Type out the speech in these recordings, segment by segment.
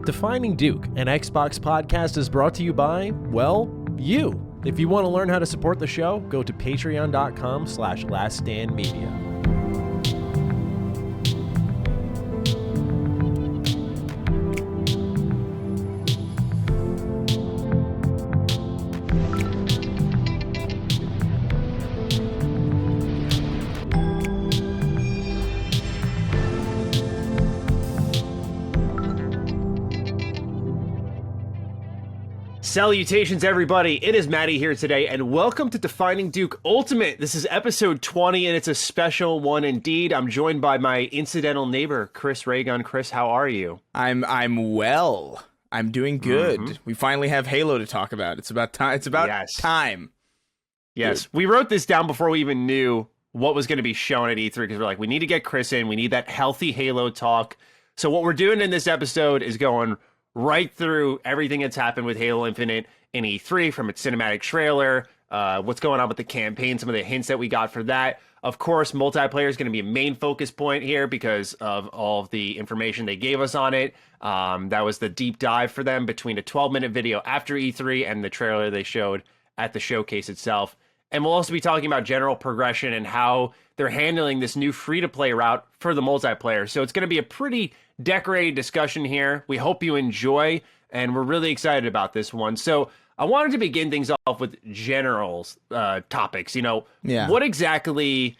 Defining Duke, an Xbox podcast, is brought to you by, well, you. If you want to learn how to support the show, go to patreon.com/laststandmedia. Salutations, everybody. It is Matty here today, and welcome to Defining Duke Ultimate. This is episode 20, and it's a special one indeed. I'm joined by my incidental neighbor, Chris Raygun. Chris, how are you? I'm well. I'm doing good. Mm-hmm. We finally have Halo to talk about. It's about time. It's about time. Yes. Dude. We wrote this down before we even knew what was going to be shown at E3, because we're like, we need to get Chris in. We need that healthy Halo talk. So what we're doing in this episode is going right through everything that's happened with Halo Infinite in E3, from its cinematic trailer, what's going on with the campaign, some of the hints that we got for that. Of course, multiplayer is going to be a main focus point here because of all of the information they gave us on it. That was the deep dive for them between a 12-minute video after E3 and the trailer they showed at the showcase itself. And we'll also be talking about general progression and how they're handling this new free-to-play route for the multiplayer. So it's going to be a pretty decorated discussion here. We hope you enjoy, and we're really excited about this one. So I wanted to begin things off with general topics. What exactly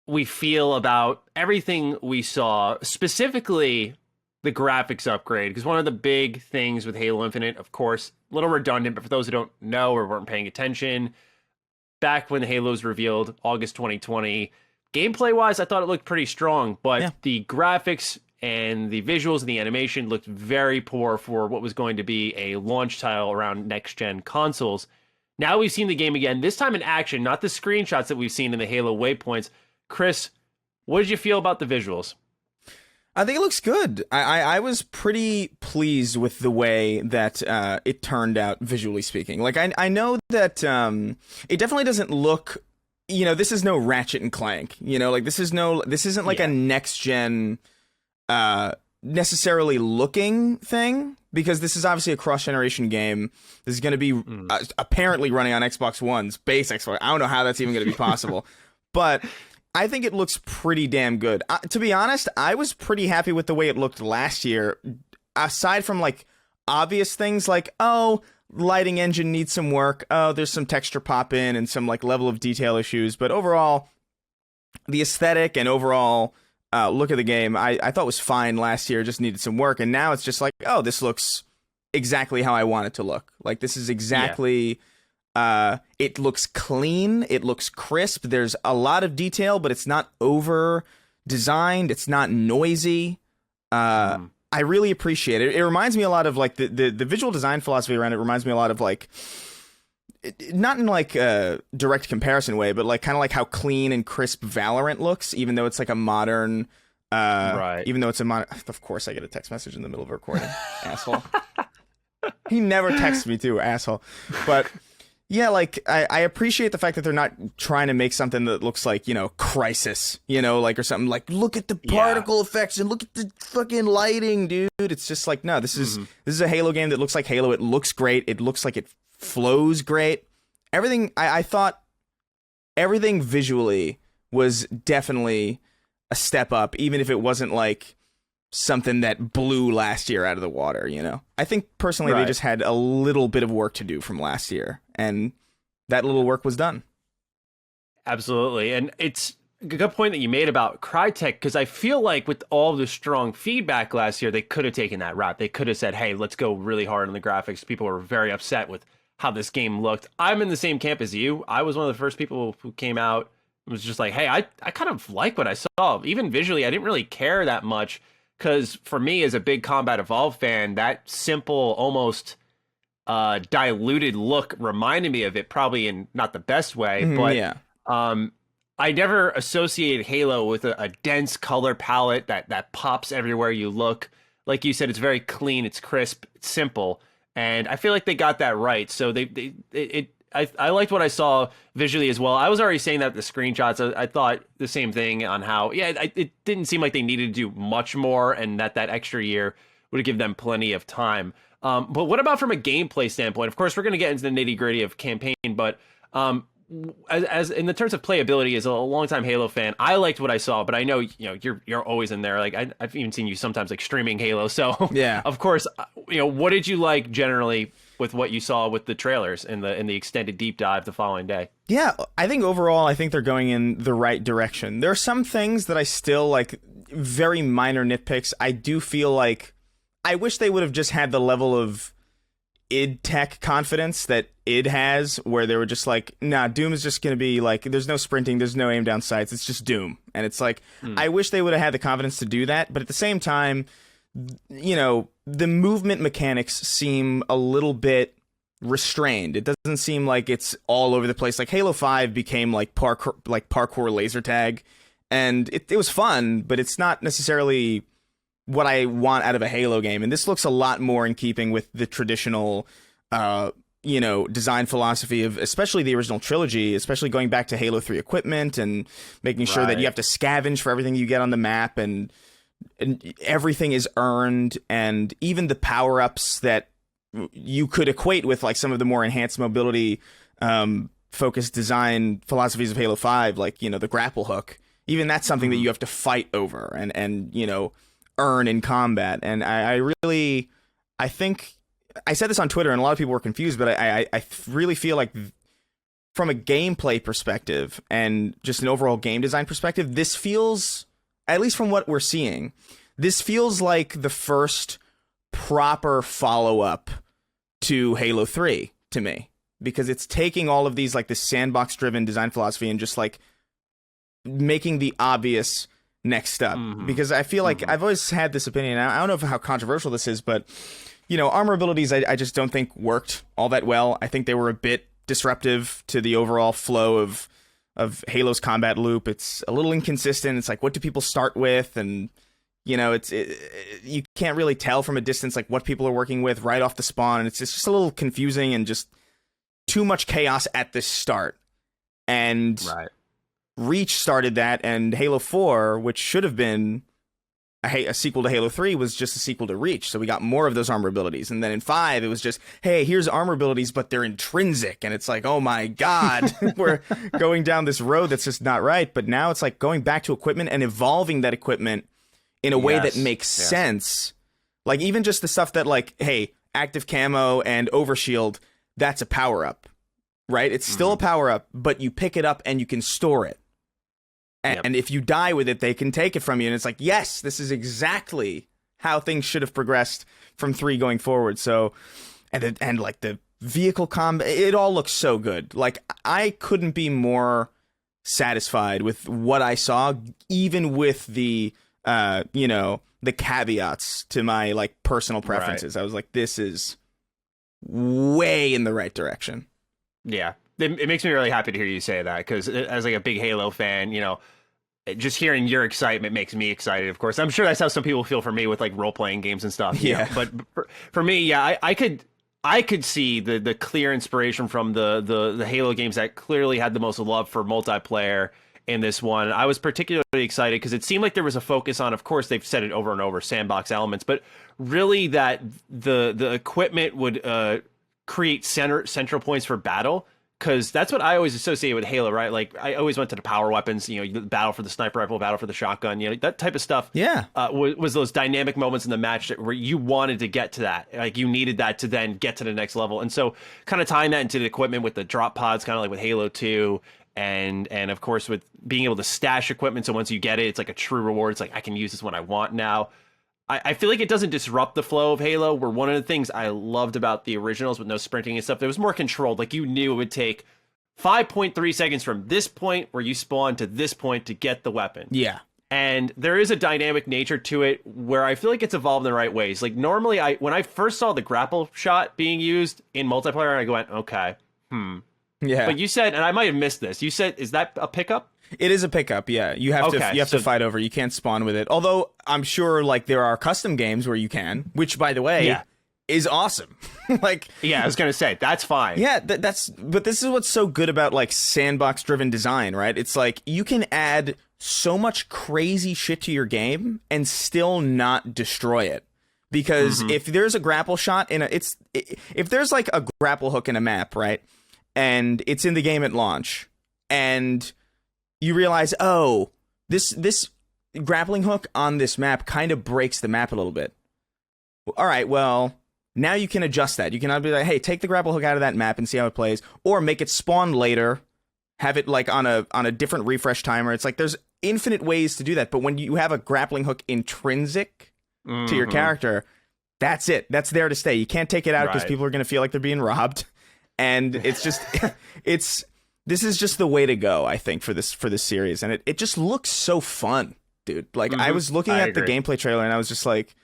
we feel about everything we saw, specifically the graphics upgrade, because one of the big things with Halo Infinite, of course, a little redundant, but for those who don't know or weren't paying attention, back when Halo was revealed, August 2020, gameplay-wise, I thought it looked pretty strong, but the graphics and the visuals and the animation looked very poor for what was going to be a launch title around next-gen consoles. Now we've seen the game again, this time in action, not the screenshots that we've seen in the Halo Waypoints. Chris, what did you feel about the visuals? I think it looks good. I was pretty pleased with the way that it turned out, visually speaking. Like, I know that it definitely doesn't look, this is no Ratchet and Clank, like this isn't like a next-gen necessarily looking thing, because this is obviously a cross-generation game. This is going to be apparently running on Xbox One's base Xbox. I don't know how that's even going to be possible, but I think it looks pretty damn good. To be honest, I was pretty happy with the way it looked last year, aside from like obvious things like, oh, lighting engine needs some work. Oh, there's some texture pop in and some like level of detail issues. But overall, the aesthetic and overall look of the game, I thought was fine last year, just needed some work. And now it's just like, oh, this looks exactly how I want it to look. Like, this is exactly... it looks clean, it looks crisp, there's a lot of detail, but it's not over designed, it's not noisy. I really appreciate it. It reminds me a lot of like the visual design philosophy around it reminds me a lot of like, not in like a direct comparison way, but like kind of like how clean and crisp Valorant looks, even though it's like a modern even though it's a modern... Of course I get a text message in the middle of recording. Asshole. He never texts me too, asshole. But yeah, like, I appreciate the fact that they're not trying to make something that looks like, Crysis, like, or something like, look at the particle effects and look at the fucking lighting, dude. It's just like, no, this is a Halo game that looks like Halo. It looks great. It looks like it flows great. Everything, I thought everything visually was definitely a step up, even if it wasn't like something that blew last year out of the water, I think personally they just had a little bit of work to do from last year, and that little work was done. Absolutely. And it's a good point that you made about Crytek, because I feel like with all the strong feedback last year, they could have taken that route. They could have said, hey, let's go really hard on the graphics. People were very upset with how this game looked. I'm in the same camp as you. I was one of the first people who came out and was just like, hey, I kind of like what I saw. Even visually, I didn't really care that much. Because for me, as a big Combat Evolved fan, that simple, almost diluted look reminded me of it, probably in not the best way. But I never associated Halo with a dense color palette that pops everywhere you look. Like you said, it's very clean, it's crisp, it's simple. And I feel like they got that right. So I liked what I saw visually as well. I was already saying that the screenshots, I thought the same thing on how, it didn't seem like they needed to do much more, and that extra year would give them plenty of time. But what about from a gameplay standpoint? Of course, we're going to get into the nitty gritty of campaign, but as in the terms of playability, as a longtime Halo fan, I liked what I saw. But I know you're always in there. Like I've even seen you sometimes like streaming Halo. So yeah, of course, what did you like generally with what you saw with the trailers and the extended deep dive the following day? Yeah, I think overall, I think they're going in the right direction. There are some things that I still like, very minor nitpicks. I do feel like I wish they would have just had the level of id Tech confidence that id has, where they were just like, nah, Doom is just going to be like, there's no sprinting, there's no aim down sights, it's just Doom. And it's like, I wish they would have had the confidence to do that, but at the same time, the movement mechanics seem a little bit restrained. It doesn't seem like it's all over the place. Like Halo 5 became like parkour laser tag, and it was fun, but it's not necessarily what I want out of a Halo game. And this looks a lot more in keeping with the traditional design philosophy of especially the original trilogy, especially going back to Halo 3 equipment and making sure that you have to scavenge for everything you get on the map, and everything is earned, and even the power-ups that you could equate with like some of the more enhanced mobility focused design philosophies of Halo 5, like the grapple hook, even that's something that you have to fight over and earn in combat. And I think I said this on Twitter and a lot of people were confused, but I really feel like from a gameplay perspective and just an overall game design perspective, this feels, at least from what we're seeing, this feels like the first proper follow-up to Halo 3 to me, because it's taking all of these like this sandbox-driven design philosophy and just like making the obvious next step. Because I feel like I've always had this opinion, I don't know how controversial this is, but armor abilities I just don't think worked all that well. I think they were a bit disruptive to the overall flow of Halo's combat loop. It's a little inconsistent. It's like, what do people start with? And you can't really tell from a distance like what people are working with right off the spawn. And it's just a little confusing and just too much chaos at the start. And Reach started that, and Halo 4, which should have been a sequel to Halo 3, was just a sequel to Reach. So we got more of those armor abilities. And then in 5, it was just, hey, here's armor abilities, but they're intrinsic. And it's like, oh my God, we're going down this road that's just not right. But now it's like going back to equipment and evolving that equipment in a way that makes sense. Like even just the stuff that like, hey, active camo and overshield, that's a power-up, right? It's still a power-up, but you pick it up and you can store it. And if you die with it, they can take it from you. And it's like, yes, this is exactly how things should have progressed from 3 going forward. So, and like the vehicle combat, it all looks so good. Like I couldn't be more satisfied with what I saw, even with the, the caveats to my like personal preferences. I was like, this is way in the right direction. Yeah. It makes me really happy to hear you say that, because as like a big Halo fan, just hearing your excitement makes me excited. Of course, I'm sure that's how some people feel for me with like role playing games and stuff. But for me, I could see the clear inspiration from the Halo games that clearly had the most love for multiplayer in this one. I was particularly excited because it seemed like there was a focus on, of course, they've said it over and over, sandbox elements, but really that the equipment would create central points for battle. Because that's what I always associate with Halo, right? Like I always went to the power weapons, the battle for the sniper rifle, battle for the shotgun, that type of stuff. Yeah, was those dynamic moments in the match where you wanted to get to that, like you needed that to then get to the next level. And so, kind of tying that into the equipment with the drop pods, kind of like with Halo 2, and of course with being able to stash equipment. So once you get it, it's like a true reward. It's like I can use this when I want now. I feel like it doesn't disrupt the flow of Halo, where one of the things I loved about the originals with no sprinting and stuff, there was more controlled. Like you knew it would take 5.3 seconds from this point where you spawn to this point to get the weapon. Yeah. And there is a dynamic nature to it where I feel like it's evolved in the right ways. Like normally when I first saw the grapple shot being used in multiplayer, I went, okay, Yeah. But you said, and I might have missed this, you said, is that a pickup? It is a pickup, yeah. You have to fight over. You can't spawn with it. Although I'm sure like there are custom games where you can, which by the way is awesome. Like I was gonna say that's fine. Yeah, but this is what's so good about like sandbox driven design, right? It's like you can add so much crazy shit to your game and still not destroy it. because if there's a grapple shot if there's like a grapple hook in a map, right, and it's in the game at launch, and you realize, oh, this grappling hook on this map kind of breaks the map a little bit. All right, well, now you can adjust that. You can either be like, hey, take the grapple hook out of that map and see how it plays, or make it spawn later, have it like on a different refresh timer. It's like there's infinite ways to do that. But when you have a grappling hook intrinsic to your character, that's it. That's there to stay. You can't take it out because people are going to feel like they're being robbed. And it's just this is just the way to go, I think, for this series. And it just looks so fun, dude. Like I was looking at the gameplay trailer and I was just like,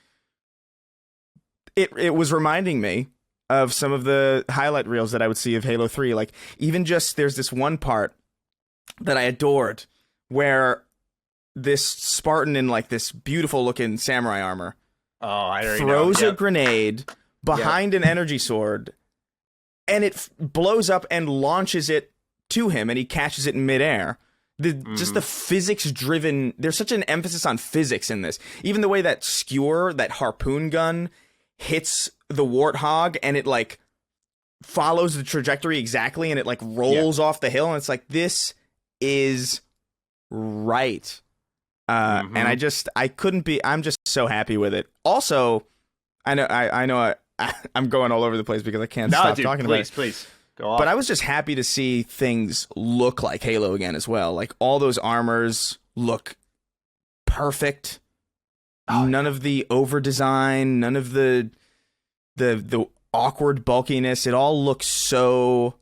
it was reminding me of some of the highlight reels that I would see of Halo 3. Like, even just, there's this one part that I adored where this Spartan in, like, this beautiful-looking samurai armor throws a grenade behind an energy sword, and it blows up and launches it to him, and he catches it in midair. Just the physics-driven... There's such an emphasis on physics in this. Even the way that skewer, that harpoon gun, hits the warthog and it like follows the trajectory exactly and it like rolls off the hill, and it's like, this is right. And I'm just so happy with it. Also, I know I'm going all over the place because I can't stop talking about it. Please go on. But I was just happy to see things look like Halo again as well. Like, all those armors look perfect. None of the over design, none of the awkward bulkiness. It all looks so.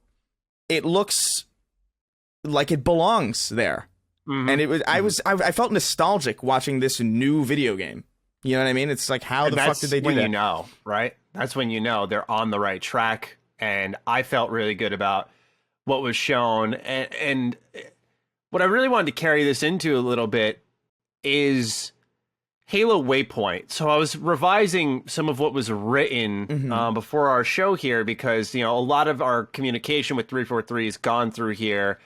It looks like it belongs there, and it was. I felt nostalgic watching this new video game. You know what I mean? It's like, how the fuck did they do that? You know, right? That's when you know they're on the right track. And I felt really good about what was shown, and what I really wanted to carry this into a little bit is Halo Waypoint. So I was revising some of what was written before our show here, because, you know, a lot of our communication with 343 has gone through here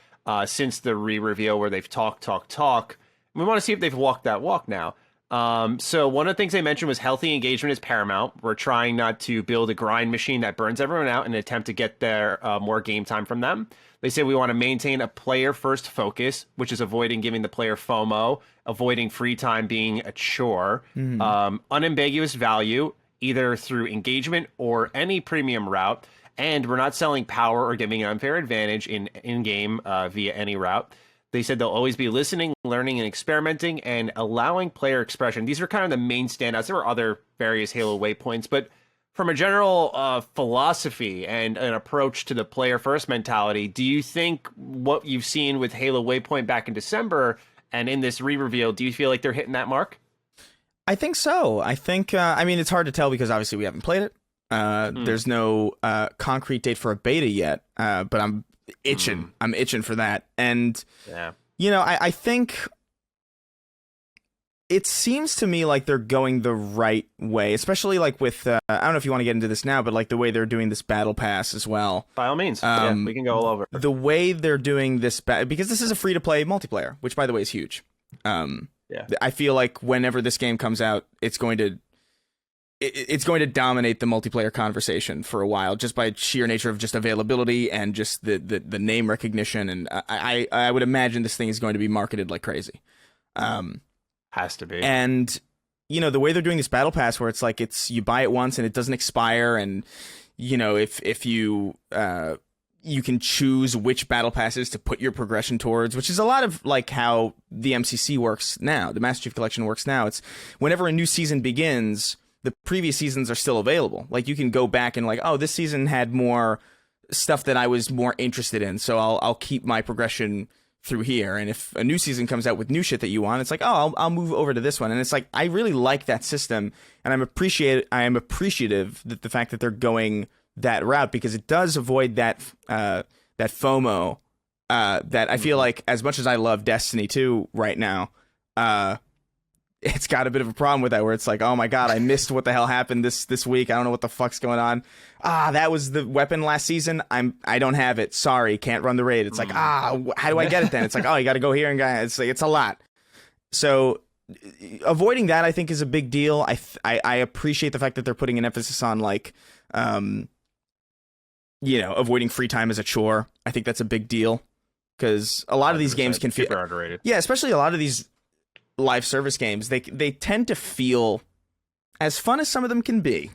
since the re-reveal, where they've talked. We want to see if they've walked that walk now. So one of the things they mentioned was healthy engagement is paramount. We're trying not to build a grind machine that burns everyone out in an attempt to get their more game time from them. They say we want to maintain a player-first focus, which is avoiding giving the player FOMO, avoiding free time being a chore, unambiguous value, either through engagement or any premium route, and we're not selling power or giving an unfair advantage in-game via any route. They said they'll always be listening, learning, and experimenting, and allowing player expression. These are kind of the main standouts. There were other various Halo waypoints, but from a general philosophy and an approach to the player-first mentality, do you think what you've seen with Halo Waypoint back in December and in this re-reveal, do you feel like they're hitting that mark? I think so. I think, I mean, it's hard to tell because obviously we haven't played it. There's no concrete date for a beta yet, but I'm itching. I'm itching for that. And, you know, I think it seems to me like they're going the right way, especially like with, I don't know if you want to get into this now, but like the way they're doing this battle pass as well. By all means. We can go all over. The way they're doing this, because this is a free-to-play multiplayer, which, by the way, is huge. I feel like whenever this game comes out, it's going to dominate the multiplayer conversation for a while, just by sheer nature of just availability and just the name recognition. And I would imagine this thing is going to be marketed like crazy. Has to be. And, you know, the way they're doing this battle pass, where it's like you buy it once and it doesn't expire, and, you know, if you you can choose which battle passes to put your progression towards, which is a lot of like how the MCC works now, the Master Chief Collection works now. It's whenever a new season begins, the previous seasons are still available. Like, you can go back and like, oh, this season had more stuff that I was more interested in, so I'll keep my progression through here. And if a new season comes out with new shit that you want, it's like, oh, I'll move over to this one. And it's like, I really like that system, and I am appreciative that the fact that they're going that route, because it does avoid that FOMO that I feel like, as much as I love Destiny 2 right now, it's got a bit of a problem with that, where it's like, oh my god, I missed what the hell happened this week. I don't know what the fuck's going on. That was the weapon last season. I don't have it. Sorry, can't run the raid. It's like, how do I get it then? It's like, oh, you got to go here and it's like, it's a lot. So avoiding that, I think, is a big deal. I appreciate the fact that they're putting an emphasis on, like, avoiding free time as a chore. I think that's a big deal, because a lot of these games can feel super underrated. Yeah, especially a lot of these live service games, they tend to feel, as fun as some of them can be,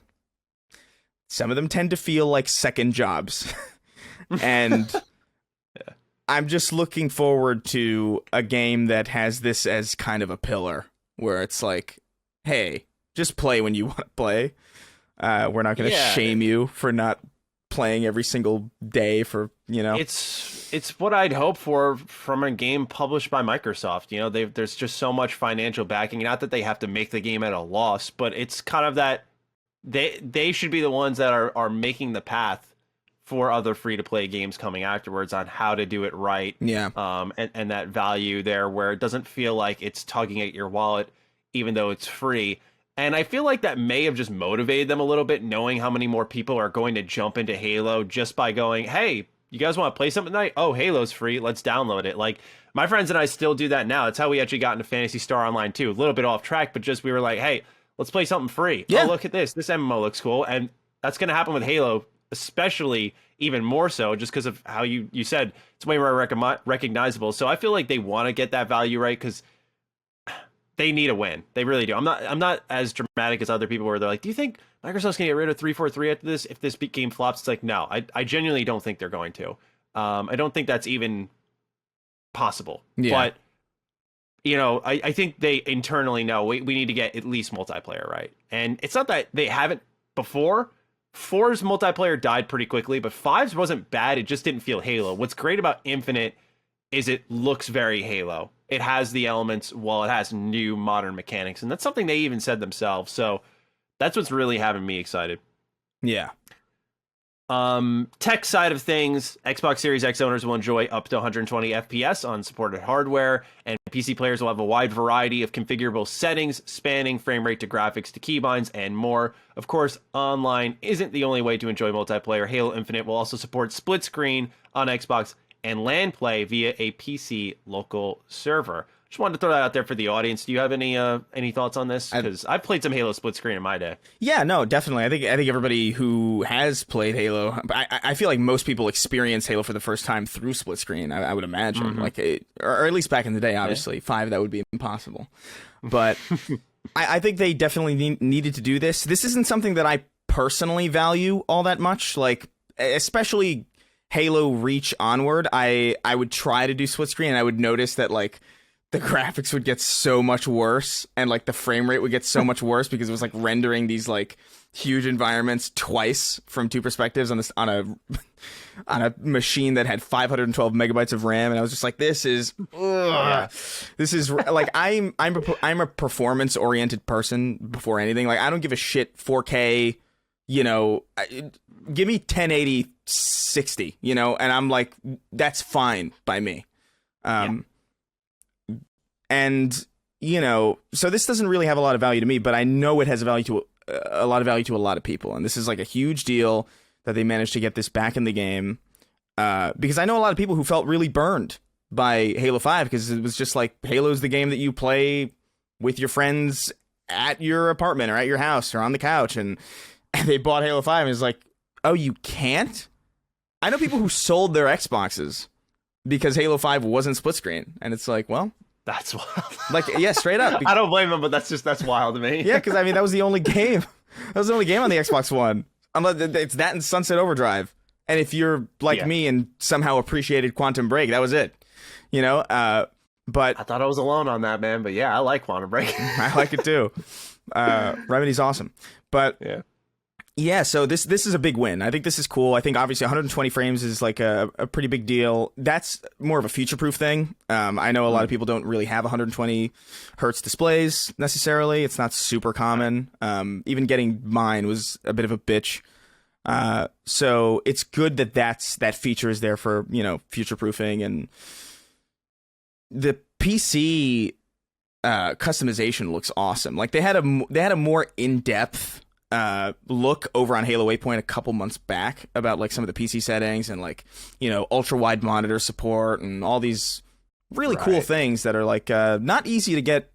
some of them tend to feel like second jobs. And yeah. I'm just looking forward to a game that has this as kind of a pillar, where it's like, hey, just play when you want to play. We're not going to shame you for not playing every single day for, It's what I'd hope for from a game published by Microsoft. There's just so much financial backing. Not that they have to make the game at a loss, but it's kind of that they should be the ones that are making the path for other free-to-play games coming afterwards on how to do it right. Yeah. And that value there where it doesn't feel like it's tugging at your wallet, even though it's free. And I feel like that may have just motivated them a little bit, knowing how many more people are going to jump into Halo just by going, hey, you guys want to play something tonight? Oh, Halo's free. Let's download it. Like, my friends and I still do that now. That's how we actually got into Phantasy Star Online, too. A little bit off track, but just we were like, hey, let's play something free. Yeah. Oh, look at this. This MMO looks cool. And that's going to happen with Halo, especially even more so just because of how you said it's way more recognizable. So I feel like they want to get that value right because they need a win. They really do. I'm not as dramatic as other people where they're like, do you think Microsoft's gonna get rid of 343 after this if this game flops? It's like, no, I genuinely don't think they're going to. I don't think that's even possible. Yeah. But I think they internally know we need to get at least multiplayer right. And it's not that they haven't before. 4's multiplayer died pretty quickly, but 5's wasn't bad. It just didn't feel Halo. What's great about Infinite is it looks very Halo. It has the elements while it has new modern mechanics, and that's something they even said themselves. So that's what's really having me excited. Yeah. Tech side of things, Xbox Series X owners will enjoy up to 120 FPS on supported hardware, and PC players will have a wide variety of configurable settings, spanning frame rate to graphics to keybinds and more. Of course, online isn't the only way to enjoy multiplayer. Halo Infinite will also support split screen on Xbox and LAN play via a PC local server. Just wanted to throw that out there for the audience. Do you have any thoughts on this? Because I've played some Halo split screen in my day. Yeah, no, definitely. I think everybody who has played Halo, I feel like most people experience Halo for the first time through split screen. I would imagine, or at least back in the day. Obviously, 5 that would be impossible. But I think they definitely needed to do this. This isn't something that I personally value all that much. Like, especially Halo Reach onward, I would try to do split screen, and I would notice that like the graphics would get so much worse, and like the frame rate would get so much worse because it was like rendering these like huge environments twice from two perspectives on a machine that had 512 megabytes of RAM, and I was just like, this is like I'm a performance oriented person before anything. Like, I don't give a shit 4K, give me 1080 60, and I'm like, that's fine by me. And, so this doesn't really have a lot of value to me, but I know it has a lot of value to a lot of people. And this is like a huge deal that they managed to get this back in the game. Because I know a lot of people who felt really burned by Halo 5 because it was just like, Halo's the game that you play with your friends at your apartment or at your house or on the couch. And they bought Halo 5 and it's like, oh, you can't? I know people who sold their Xboxes because Halo 5 wasn't split screen. And it's like, well, that's wild. Like, yeah, straight up. I don't blame them, but that's wild to me. Yeah, because I mean, that was the only game. That was the only game on the Xbox One. It's that and Sunset Overdrive. And if you're like me and somehow appreciated Quantum Break, that was it. But I thought I was alone on that, man. But yeah, I like Quantum Break. I like it too. Remedy's awesome. But yeah, so this is a big win. I think this is cool. I think obviously 120 frames is like a pretty big deal. That's more of a future-proof thing. I know a lot of people don't really have 120 hertz displays necessarily. It's not super common. Even getting mine was a bit of a bitch. So it's good that feature is there for, future-proofing. And the PC customization looks awesome. Like, they had a more in-depth look over on Halo Waypoint a couple months back about like some of the PC settings and like, ultra wide monitor support and all these really cool things that are like not easy to get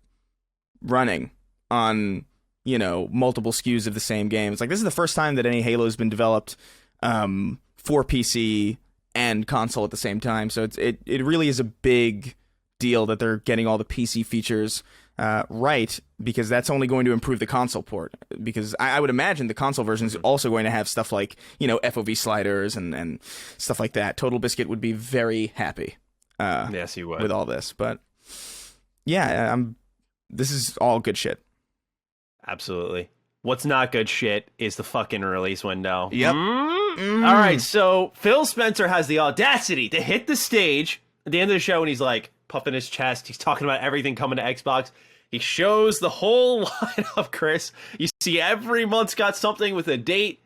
running on, multiple SKUs of the same game. It's like, this is the first time that any Halo has been developed for PC and console at the same time. So it really is a big deal that they're getting all the PC features right, because that's only going to improve the console port. Because I would imagine the console version is also going to have stuff like, FOV sliders and stuff like that. Total Biscuit would be very happy. Yes, he would. With all this. But yeah, this is all good shit. Absolutely. What's not good shit is the fucking release window. Yep. All right, so Phil Spencer has the audacity to hit the stage at the end of the show, and he's like puffing his chest. He's talking about everything coming to Xbox. He shows the whole lineup, Chris. You see every month's got something with a date.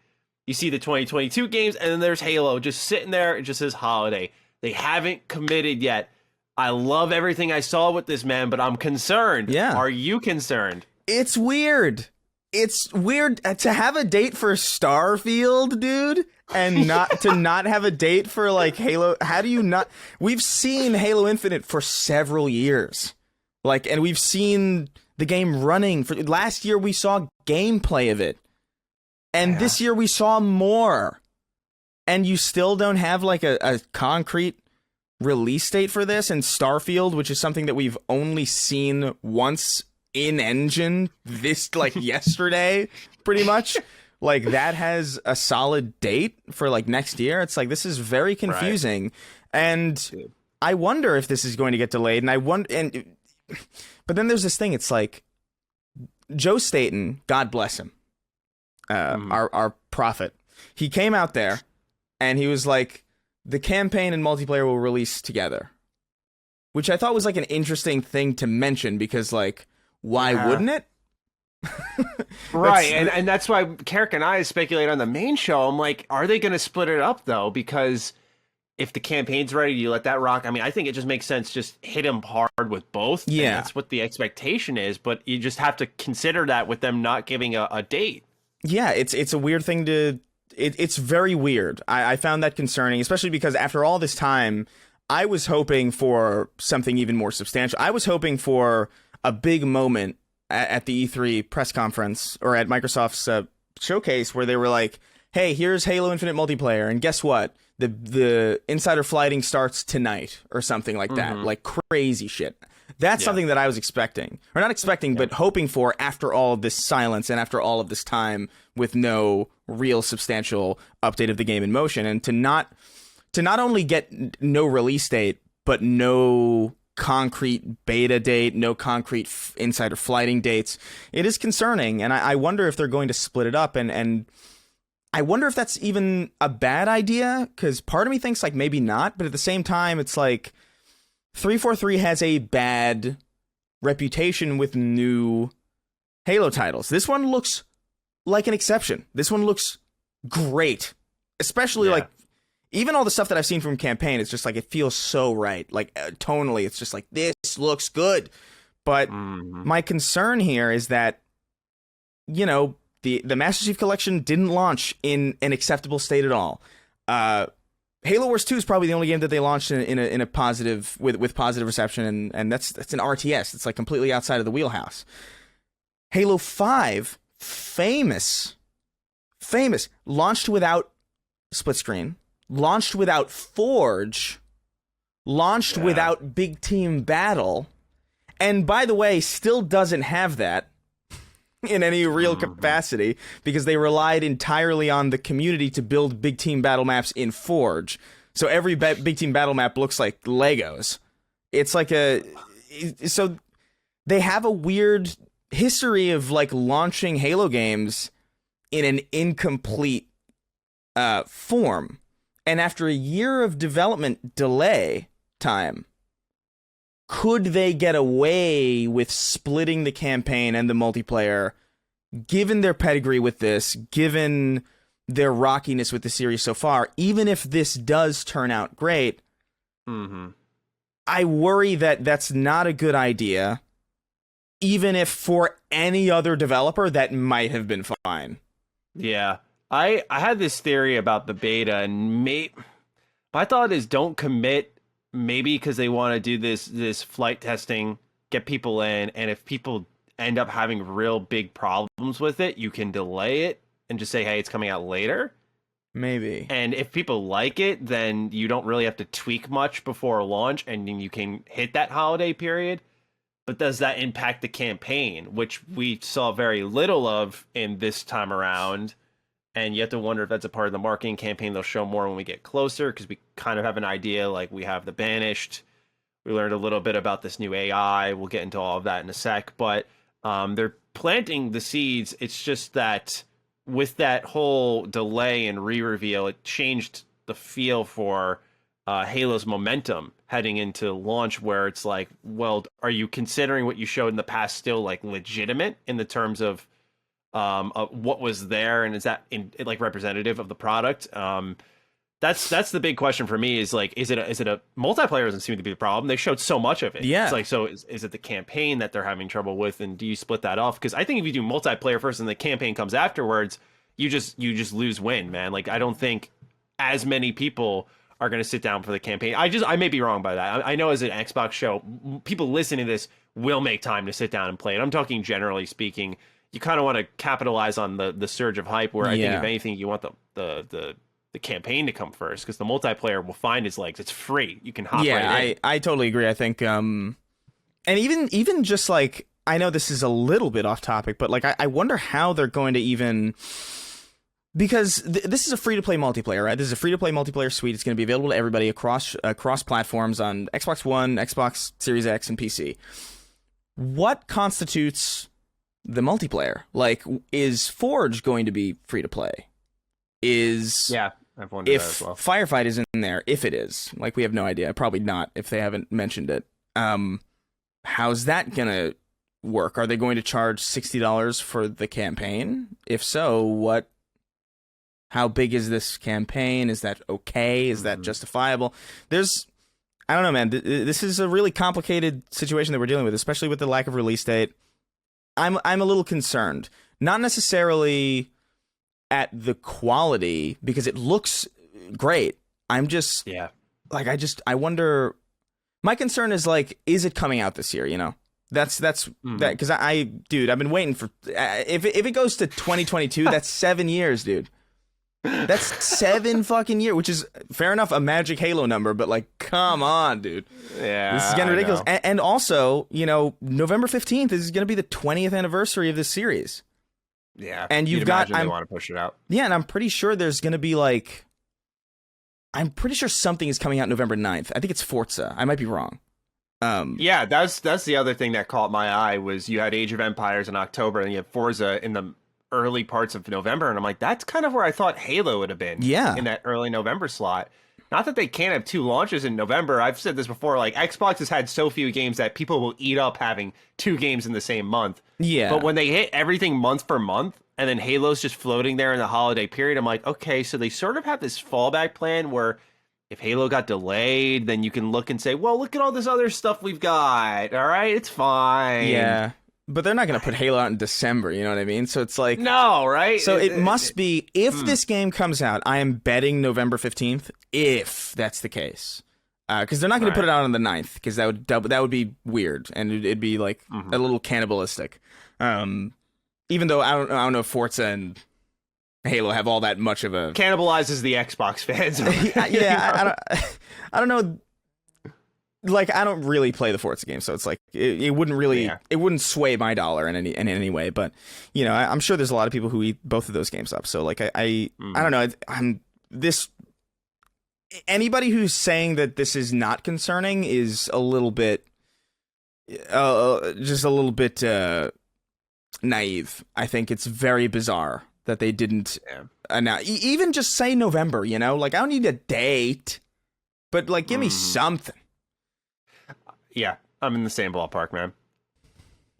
You see the 2022 games, and then there's Halo just sitting there. It just says holiday. They haven't committed yet. I love everything I saw with this, man, but I'm concerned. Yeah. Are you concerned? It's weird. It's weird to have a date for Starfield, dude, and not have a date for like Halo. How do you not? We've seen Halo Infinite for several years, and we've seen the game running for. Last year we saw gameplay of it, and this year we saw more, and you still don't have like a concrete release date for this. And Starfield, which is something that we've only seen once in engine yesterday, pretty much, that has a solid date for next year. It's like, this is very confusing. Right. And dude, I wonder if this is going to get delayed. And but then there's this thing. It's like Joe Staten, God bless him, our prophet. He came out there and he was like, the campaign and multiplayer will release together, which I thought was an interesting thing to mention, because why wouldn't it? Right, and that's why Carrick and I speculate on the main show. I'm like, are they going to split it up, though? Because if the campaign's ready, you let that rock. I mean, I think it just makes sense, just hit them hard with both. Yeah. And that's what the expectation is, but you just have to consider that with them not giving a date. Yeah, it's a weird thing to... It's very weird. I found that concerning, especially because after all this time, I was hoping for something even more substantial. I was hoping for a big moment at the E3 press conference or at Microsoft's showcase where they were like, hey, here's Halo Infinite multiplayer, and guess what? The insider flighting starts tonight or something like that. Crazy shit. That's something that I was expecting. Or not expecting, but hoping for after all of this silence and after all of this time with no real substantial update of the game in motion. And to not only get no release date, but no concrete beta date, no concrete insider flighting dates, it is concerning. And I wonder if they're going to split it up. And I wonder if that's even a bad idea, because part of me thinks maybe not. But at the same time, it's 343 has a bad reputation with new Halo titles. This one looks like an exception. This one looks great. Especially even all the stuff that I've seen from campaign, it's just it feels so right. Tonally, it's just this looks good. But my concern here is that, the Master Chief Collection didn't launch in an acceptable state at all. Halo Wars 2 is probably the only game that they launched in a positive with positive reception, and that's an RTS. It's completely outside of the wheelhouse. Halo 5, famous, launched without split screen, launched without Forge, launched without big team battle, and by the way, still doesn't have that in any real capacity, because they relied entirely on the community to build big team battle maps in Forge. So every big team battle map looks like Legos. It's so they have a weird history of launching Halo games in an incomplete form. And after a year of development delay time, could they get away with splitting the campaign and the multiplayer, given their pedigree with this, given their rockiness with the series so far? Even if this does turn out great, I worry that that's not a good idea, even if for any other developer that might have been fine. Yeah. I had this theory about the beta, and my thought is don't commit. Maybe because they want to do this flight testing, get people in, and if people end up having real big problems with it, you can delay it and just say, hey, it's coming out later. Maybe. And if people like it, then you don't really have to tweak much before launch, and then you can hit that holiday period. But does that impact the campaign, which we saw very little of in this time around? And you have to wonder if that's a part of the marketing campaign they'll show more when we get closer, because we kind of have an idea, like we have the Banished. We learned a little bit about this new AI. We'll get into all of that in a sec. But they're planting the seeds. It's just that with that whole delay and re-reveal, it changed the feel for Halo's momentum heading into launch, where it's like, well, are you considering what you showed in the past still like legitimate in the terms of what was there, and is that like representative of the product? That's the big question for me. Is like, is it a multiplayer doesn't seem to be the problem. They showed so much of it. Yeah. It's like, so is it the campaign that they're having trouble with, and do you split that off? Because I think if you do multiplayer first and the campaign comes afterwards, you just lose win, man. Like, I don't think as many people are going to sit down for the campaign. I may be wrong by that. I know as an Xbox show, people listening to this will make time to sit down and play it. I'm talking generally speaking. You kind of want to capitalize on the surge of hype, where I think if anything, you want the campaign to come first, because the multiplayer will find its legs. It's free. You can hop right in. I totally agree. I think and even just like, I know this is a little bit off topic, but like I wonder how they're going to even, because this is a free-to-play multiplayer, right? This is a free-to-play multiplayer suite. It's going to be available to everybody across platforms on Xbox One, Xbox Series X, and PC. What constitutes the multiplayer? Like, is Forge going to be free-to-play? I've wondered if that as well. Firefight is in there, if it is, like, we have no idea. Probably not if they haven't mentioned it. How's that going to work? Are they going to charge $60 for the campaign? If so, how big is this campaign? Is that okay? Is that justifiable? I don't know, man. This is a really complicated situation that we're dealing with, especially with the lack of release date. I'm a little concerned. Not necessarily at the quality, because it looks great. I'm just I wonder. My concern is, like, is it coming out this year? You know, that's that, because I've been waiting for, if it goes to 2022, that's 7 years, dude. That's 7 fucking years, which is fair enough, a magic Halo number, but like, come on, dude. Yeah, this is getting ridiculous. And also, you know, November 15th is going to be the 20th anniversary of this series. Yeah, and they want to push it out. Yeah, and I'm pretty sure there's going to be like, I'm pretty sure something is coming out November 9th. I think it's Forza. I might be wrong. Yeah, that's the other thing that caught my eye, was you had Age of Empires in October, and you had Forza in the early parts of November, and I'm like, that's kind of where I thought Halo would have been. Yeah, in that early November slot. Not that they can't have 2 launches in November. I've said this before, like, Xbox has had so few games that people will eat up having 2 games in the same month. Yeah. But when they hit everything month for month, and then Halo's just floating there in the holiday period, I'm like, okay, so they sort of have this fallback plan where if Halo got delayed, then you can look and say, well, look at all this other stuff we've got. All right, it's fine. Yeah. But they're not going to put Halo out in December, you know what I mean? So it's like... No, right? So it must be, if this game comes out, I am betting November 15th, if that's the case. Because they're not going to put it out on the 9th, because that would be weird, and it'd be like a little cannibalistic. Even though I don't know if Forza and Halo have all that much of a... Cannibalizes the Xbox fans. Yeah, I don't know... Like, I don't really play the Forza game, so it's like it wouldn't really it wouldn't sway my dollar in any way. But you know, I'm sure there's a lot of people who eat both of those games up. So like, I don't know. Anybody who's saying that this is not concerning is a little bit, just a little bit naive. I think it's very bizarre that they didn't even just say November. You know, like, I don't need a date, but like, give me something. Yeah, I'm in the same ballpark, man.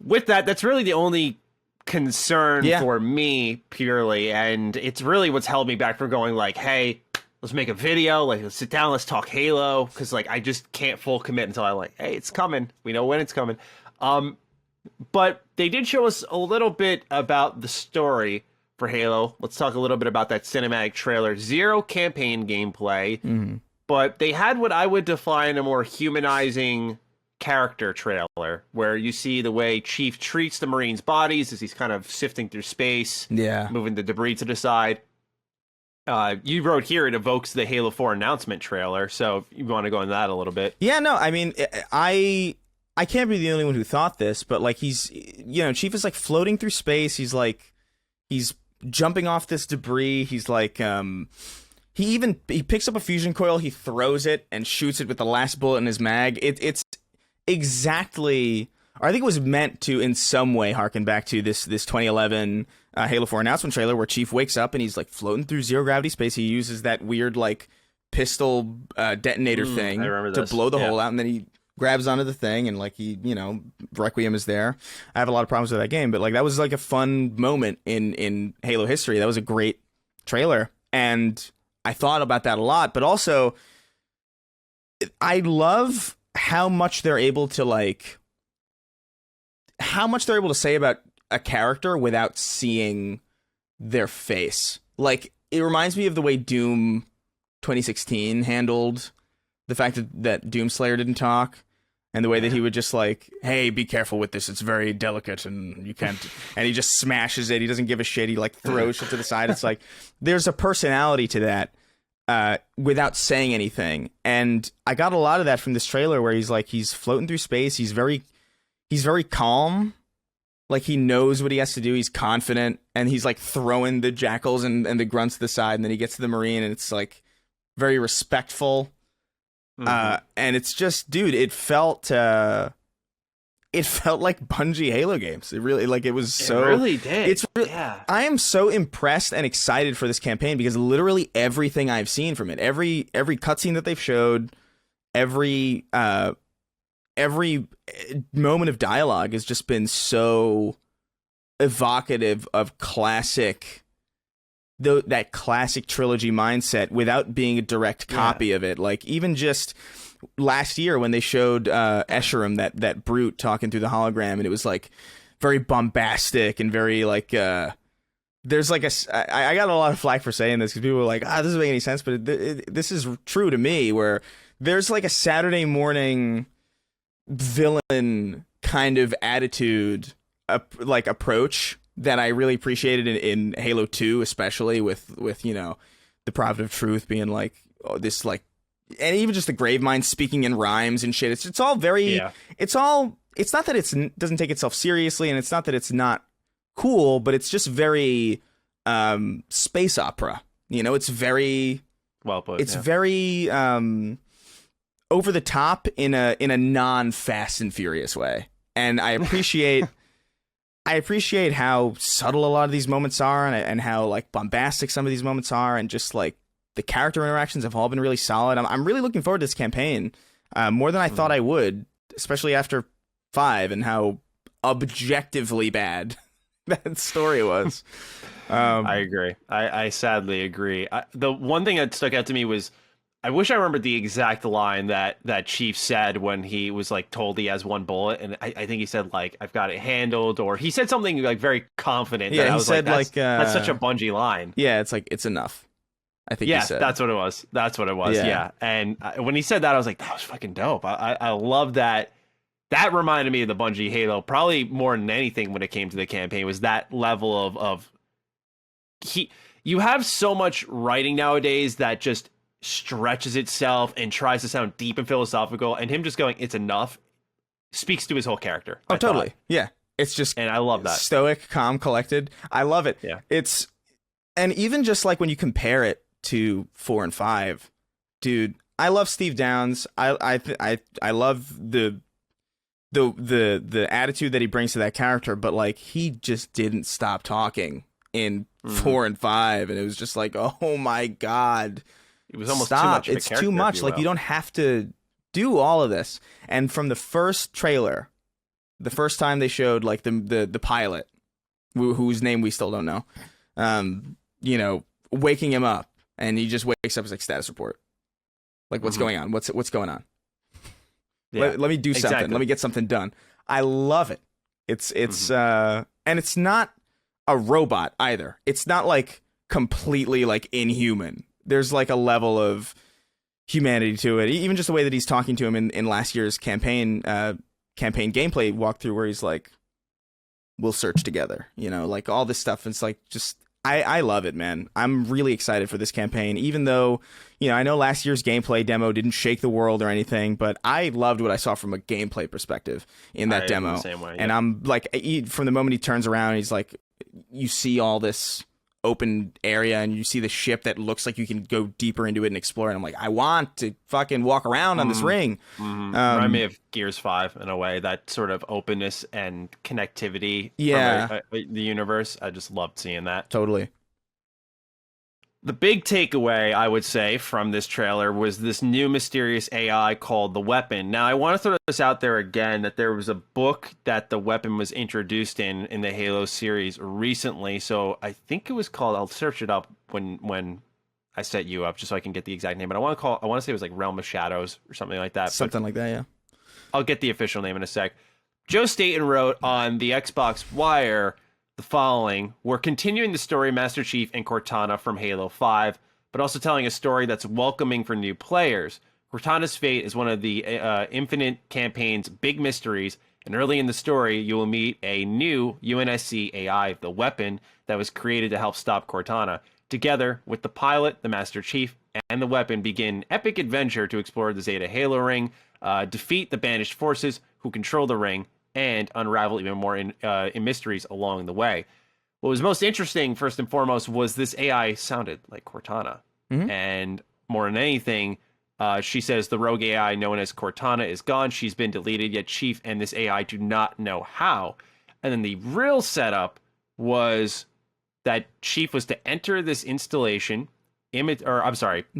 With that, that's really the only concern for me, purely, and it's really what's held me back from going like, hey, let's make a video, like, let's sit down, let's talk Halo, because like, I just can't full commit until I'm like, hey, it's coming. We know when it's coming. But they did show us a little bit about the story for Halo. Let's talk a little bit about that cinematic trailer. 0 campaign gameplay, but they had what I would define a more humanizing character trailer where you see the way Chief treats the Marines' bodies as he's kind of sifting through space, moving the debris to the side. You wrote here it evokes the Halo 4 announcement trailer, so if you want to go into that a little bit. Yeah, no, I mean, I can't be the only one who thought this, but like he's, you know, Chief is like floating through space. He's jumping off this debris. He's like, he picks up a fusion coil, he throws it and shoots it with the last bullet in his mag. It's exactly, or I think it was meant to in some way harken back to this 2011 Halo 4 announcement trailer where Chief wakes up and he's like floating through zero gravity space. He uses that weird like pistol detonator thing to blow the hole out, and then he grabs onto the thing and like he, you know, Requiem is there. I have a lot of problems with that game, but like that was like a fun moment in Halo history. That was a great trailer, and I thought about that a lot, but also I love how much they're able to say about a character without seeing their face. Like, it reminds me of the way Doom 2016 handled the fact that Doomslayer didn't talk, and the way that he would just like, hey, be careful with this, it's very delicate and you can't, and he just smashes it, he doesn't give a shit, he like throws shit to the side. It's like there's a personality to that without saying anything, and I got a lot of that from this trailer where he's floating through space, he's very calm, like he knows what he has to do, he's confident, and he's like throwing the jackals and the grunts to the side, and then he gets to the Marine and it's like very respectful. And it's just, dude, it felt like Bungie Halo games. It really, like, it was so. It really did. I am so impressed and excited for this campaign because literally everything I've seen from it, every cutscene that they've showed, every moment of dialogue has just been so evocative of classic. That classic trilogy mindset without being a direct copy of it. Like, even just last year when they showed Escharum, that brute talking through the hologram, and it was like very bombastic and very like there's like I got a lot of flack for saying this because people were like, this doesn't make any sense, but this is true to me, where there's like a Saturday morning villain kind of attitude approach that I really appreciated in Halo 2, especially with you know, the Prophet of Truth being like, oh, this like, and even just the Gravemind speaking in rhymes and shit. It's all very, it's not that it doesn't take itself seriously, and it's not that it's not cool, but it's just very space opera. You know, it's very well put. It's very over the top in a non Fast and Furious way, and I appreciate. I appreciate how subtle a lot of these moments are, and how like bombastic some of these moments are, and just like the character interactions have all been really solid. I'm really looking forward to this campaign more than I thought I would, especially after 5 and how objectively bad that story was. I agree. I sadly agree. The one thing that stuck out to me was, I wish I remembered the exact line that Chief said when he was like told he has one bullet, and I think he said like, I've got it handled, or he said something like very confident. Yeah, that I he was said like, that's such a Bungie line. Yeah, it's like, it's enough. I think he said. That's what it was. That's what it was. Yeah. And when he said that, I was like, that was fucking dope. I love that. That reminded me of the Bungie Halo, probably more than anything when it came to the campaign, was that level of you have so much writing nowadays that just stretches itself and tries to sound deep and philosophical, and him just going, it's enough, speaks to his whole character. Oh, totally. Yeah. It's just, and I love that. Stoic, calm, collected. I love it. Yeah. And even just like when you compare it to 4 and 5, dude, I love Steve Downes. I love the attitude that he brings to that character, but like, he just didn't stop talking in 4 and 5, and it was just like, oh my God. It was almost Stop. too much. It's too much. Like, you don't have to do all of this. And from the first trailer, the first time they showed like the pilot, whose name we still don't know, you know, waking him up, and he just wakes up as like, status report. Like, what's going on? What's going on? Yeah, let me do something. Let me get something done. I love it. It's and it's not a robot either. It's not like completely like inhuman. There's like a level of humanity to it. Even just the way that he's talking to him in last year's campaign gameplay walkthrough, where he's like, we'll search together, you know, like all this stuff. It's like, just, I love it, man. I'm really excited for this campaign, even though, you know, I know last year's gameplay demo didn't shake the world or anything, but I loved what I saw from a gameplay perspective in that demo. The same way, yeah. And I'm like, from the moment he turns around, he's like, you see all this open area and you see the ship that looks like you can go deeper into it and explore, and I'm like, I want to fucking walk around on this ring. Remind me of Gears 5 in a way, that sort of openness and connectivity from the universe. I just loved seeing that. Totally. The big takeaway, I would say, from this trailer was this new mysterious AI called the Weapon. Now, I want to throw this out there again, that there was a book that the Weapon was introduced in the Halo series recently. So I think it was called, I'll search it up when I set you up just so I can get the exact name. But I want to say it was like Realm of Shadows or something like that. Something like that, yeah. I'll get the official name in a sec. Joe Staten wrote on the Xbox Wire the following: we're continuing the story Master Chief and Cortana from Halo 5, but also telling a story that's welcoming for new players. Cortanas Fate is one of the Infinite campaign's big mysteries, and early in the story, you will meet a new UNSC AI, the Weapon, that was created to help stop Cortana. Together with the pilot, the Master Chief, and the Weapon begin an epic adventure to explore the Zeta Halo ring, defeat the banished forces who control the ring, and unravel even more in mysteries along the way. What was most interesting, first and foremost, was this AI sounded like Cortana. And more than anything, she says the rogue AI known as Cortana is gone. She's been deleted, yet Chief and this AI do not know how. And then the real setup was that Chief was to enter this installation, the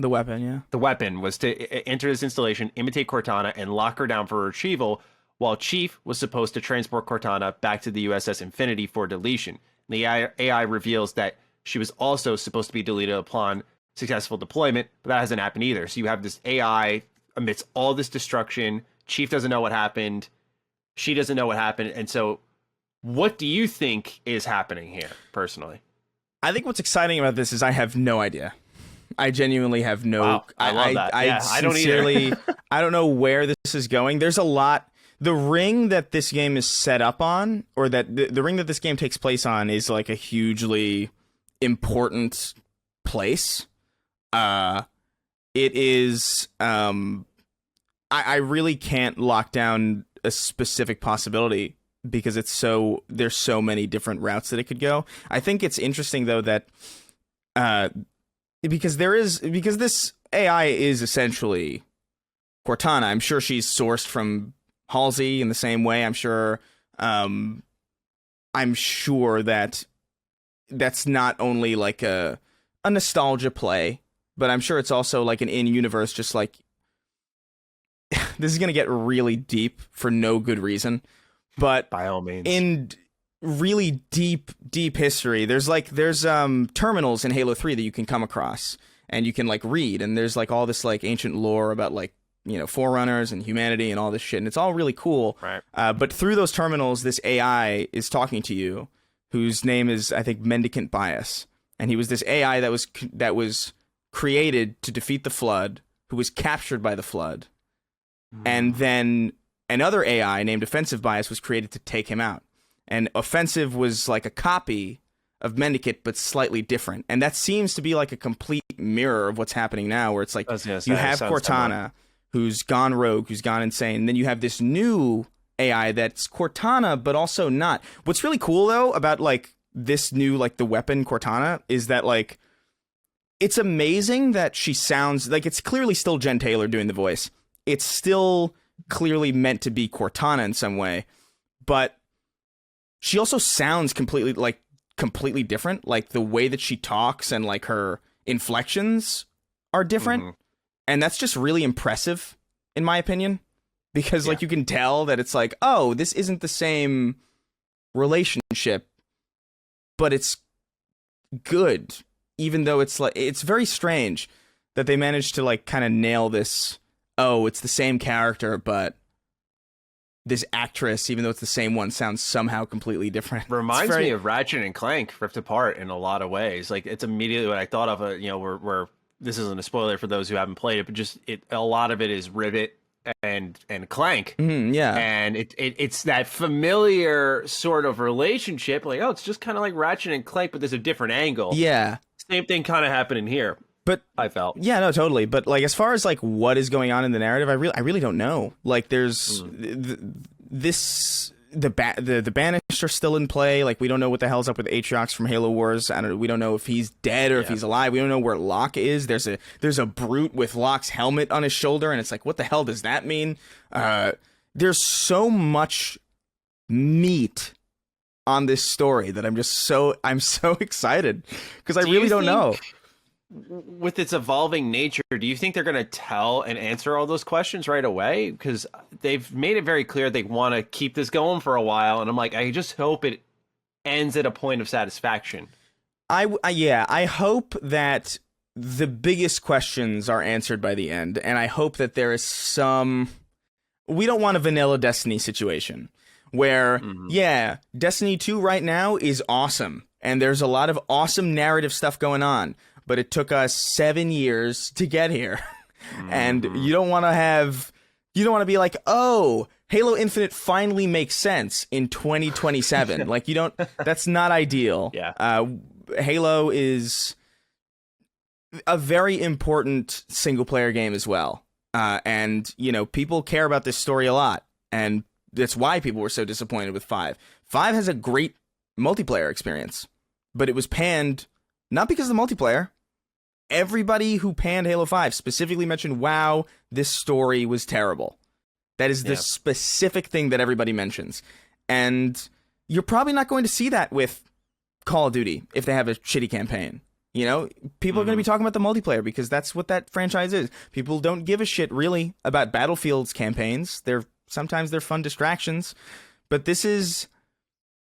Weapon, yeah. The Weapon was to enter this installation, imitate Cortana, and lock her down for retrieval, while Chief was supposed to transport Cortana back to the USS Infinity for deletion. The AI reveals that she was also supposed to be deleted upon successful deployment, but that hasn't happened either. So you have this AI amidst all this destruction. Chief doesn't know what happened. She doesn't know what happened. And so what do you think is happening here, personally? I think what's exciting about this is I have no idea. I genuinely have no... Wow, I love that. I don't either. I don't know where this is going. There's a lot... The ring that this game is set up on, or that the ring that this game takes place on, is like a hugely important place. It is... I really can't lock down a specific possibility because there's so many different routes that it could go. I think it's interesting though that because this AI is essentially Cortana. I'm sure she's sourced from Halsey in the same way. I'm sure that that's not only like a nostalgia play, but I'm sure it's also like an in-universe, just like this is going to get really deep for no good reason. But by all means, in really deep history, there's terminals in Halo 3 that you can come across and you can like read, and there's like all this like ancient lore about like, you know, Forerunners and humanity and all this shit, and it's all really cool. Right. But through those terminals, this AI is talking to you, whose name is, I think, Mendicant Bias, and he was this AI that was created to defeat the Flood, who was captured by the Flood, and then another AI named Offensive Bias was created to take him out. And Offensive was like a copy of Mendicant, but slightly different. And that seems to be like a complete mirror of what's happening now, where it's like you have Cortana, who's gone rogue, who's gone insane. And then you have this new AI that's Cortana, but also not. What's really cool, though, about like this new, like the Weapon Cortana, is that like it's amazing that she sounds like it's clearly still Jen Taylor doing the voice. It's still clearly meant to be Cortana in some way, but she also sounds completely different. Like the way that she talks and like her inflections are different. And that's just really impressive, in my opinion, because like you can tell that it's like, oh, this isn't the same relationship, but it's good, even though it's like, it's very strange that they managed to like kind of nail this. Oh, it's the same character, but this actress, even though it's the same one, sounds somehow completely different. Reminds me of Ratchet and Clank ripped apart in a lot of ways. Like, it's immediately what I thought of. Where this isn't a spoiler for those who haven't played it, but just a lot of it is Rivet and Clank. Yeah. And it's that familiar sort of relationship, like, oh, it's just kind of like Ratchet and Clank, but there's a different angle. Yeah. Same thing kind of happening here. But I felt. Yeah, no, totally. But like, as far as like what is going on in the narrative, I really don't know. Like, there's the Banished are still in play. Like, we don't know what the hell's up with Atriox from Halo Wars. We don't know if he's dead or if he's alive. We don't know where Locke is. There's a brute with Locke's helmet on his shoulder, and it's like, what the hell does that mean? There's so much meat on this story that I'm so excited because I really don't know. With its evolving nature, do you think they're going to tell and answer all those questions right away? Because they've made it very clear they want to keep this going for a while, and I'm like, I just hope it ends at a point of satisfaction. I hope that the biggest questions are answered by the end, and I hope that there is some... We don't want a vanilla Destiny situation where, Destiny 2 right now is awesome, and there's a lot of awesome narrative stuff going on, but it took us 7 years to get here. And you don't want to be like, oh, Halo Infinite finally makes sense in 2027. Like, that's not ideal. Yeah. Halo is a very important single player game as well. And, people care about this story a lot. And that's why people were so disappointed with 5. 5 has a great multiplayer experience, but it was panned not because of the multiplayer. Everybody who panned Halo 5 specifically mentioned, wow, this story was terrible. That is the specific thing that everybody mentions. And you're probably not going to see that with Call of Duty if they have a shitty campaign. People are going to be talking about the multiplayer because that's what that franchise is. People don't give a shit, really, about Battlefield's campaigns. Sometimes they're fun distractions. But this is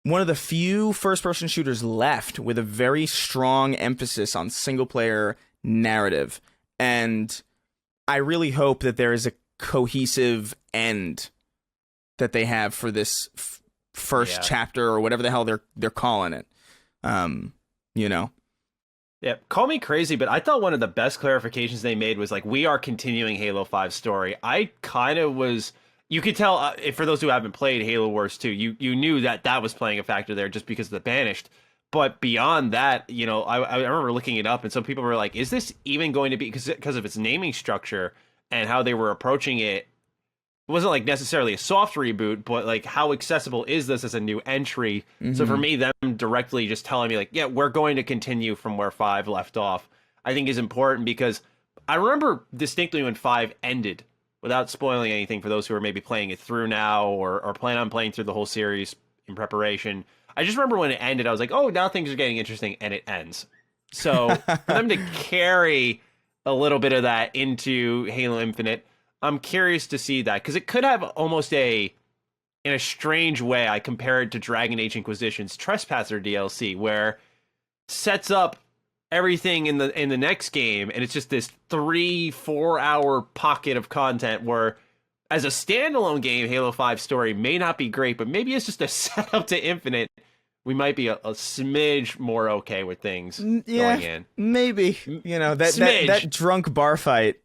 one of the few first-person shooters left with a very strong emphasis on single-player narrative. And I really hope that there is a cohesive end that they have for this first chapter or whatever the hell they're calling it. Yeah, call me crazy, but I thought one of the best clarifications they made was like, we are continuing Halo 5's story. I kind of was... You could tell, for those who haven't played Halo Wars 2, you knew that was playing a factor there just because of the Banished. But beyond that, I remember looking it up, and some people were like, is this even going to be... Because of its naming structure and how they were approaching it, it wasn't like necessarily a soft reboot, but like, how accessible is this as a new entry? So for me, them directly just telling me like, yeah, we're going to continue from where 5 left off, I think is important, because I remember distinctly when 5 ended, without spoiling anything for those who are maybe playing it through now or plan on playing through the whole series in preparation. I just remember when it ended, I was like, oh, now things are getting interesting, and it ends. So for them to carry a little bit of that into Halo Infinite, I'm curious to see that, because it could have almost in a strange way, I compare it to Dragon Age Inquisition's Trespasser DLC, where sets up everything in the next game, and it's just this 3-4 hour pocket of content where, as a standalone game, Halo 5 story may not be great, but maybe it's just a setup to Infinite. We might be a smidge more okay with things going in. Maybe. That drunk bar fight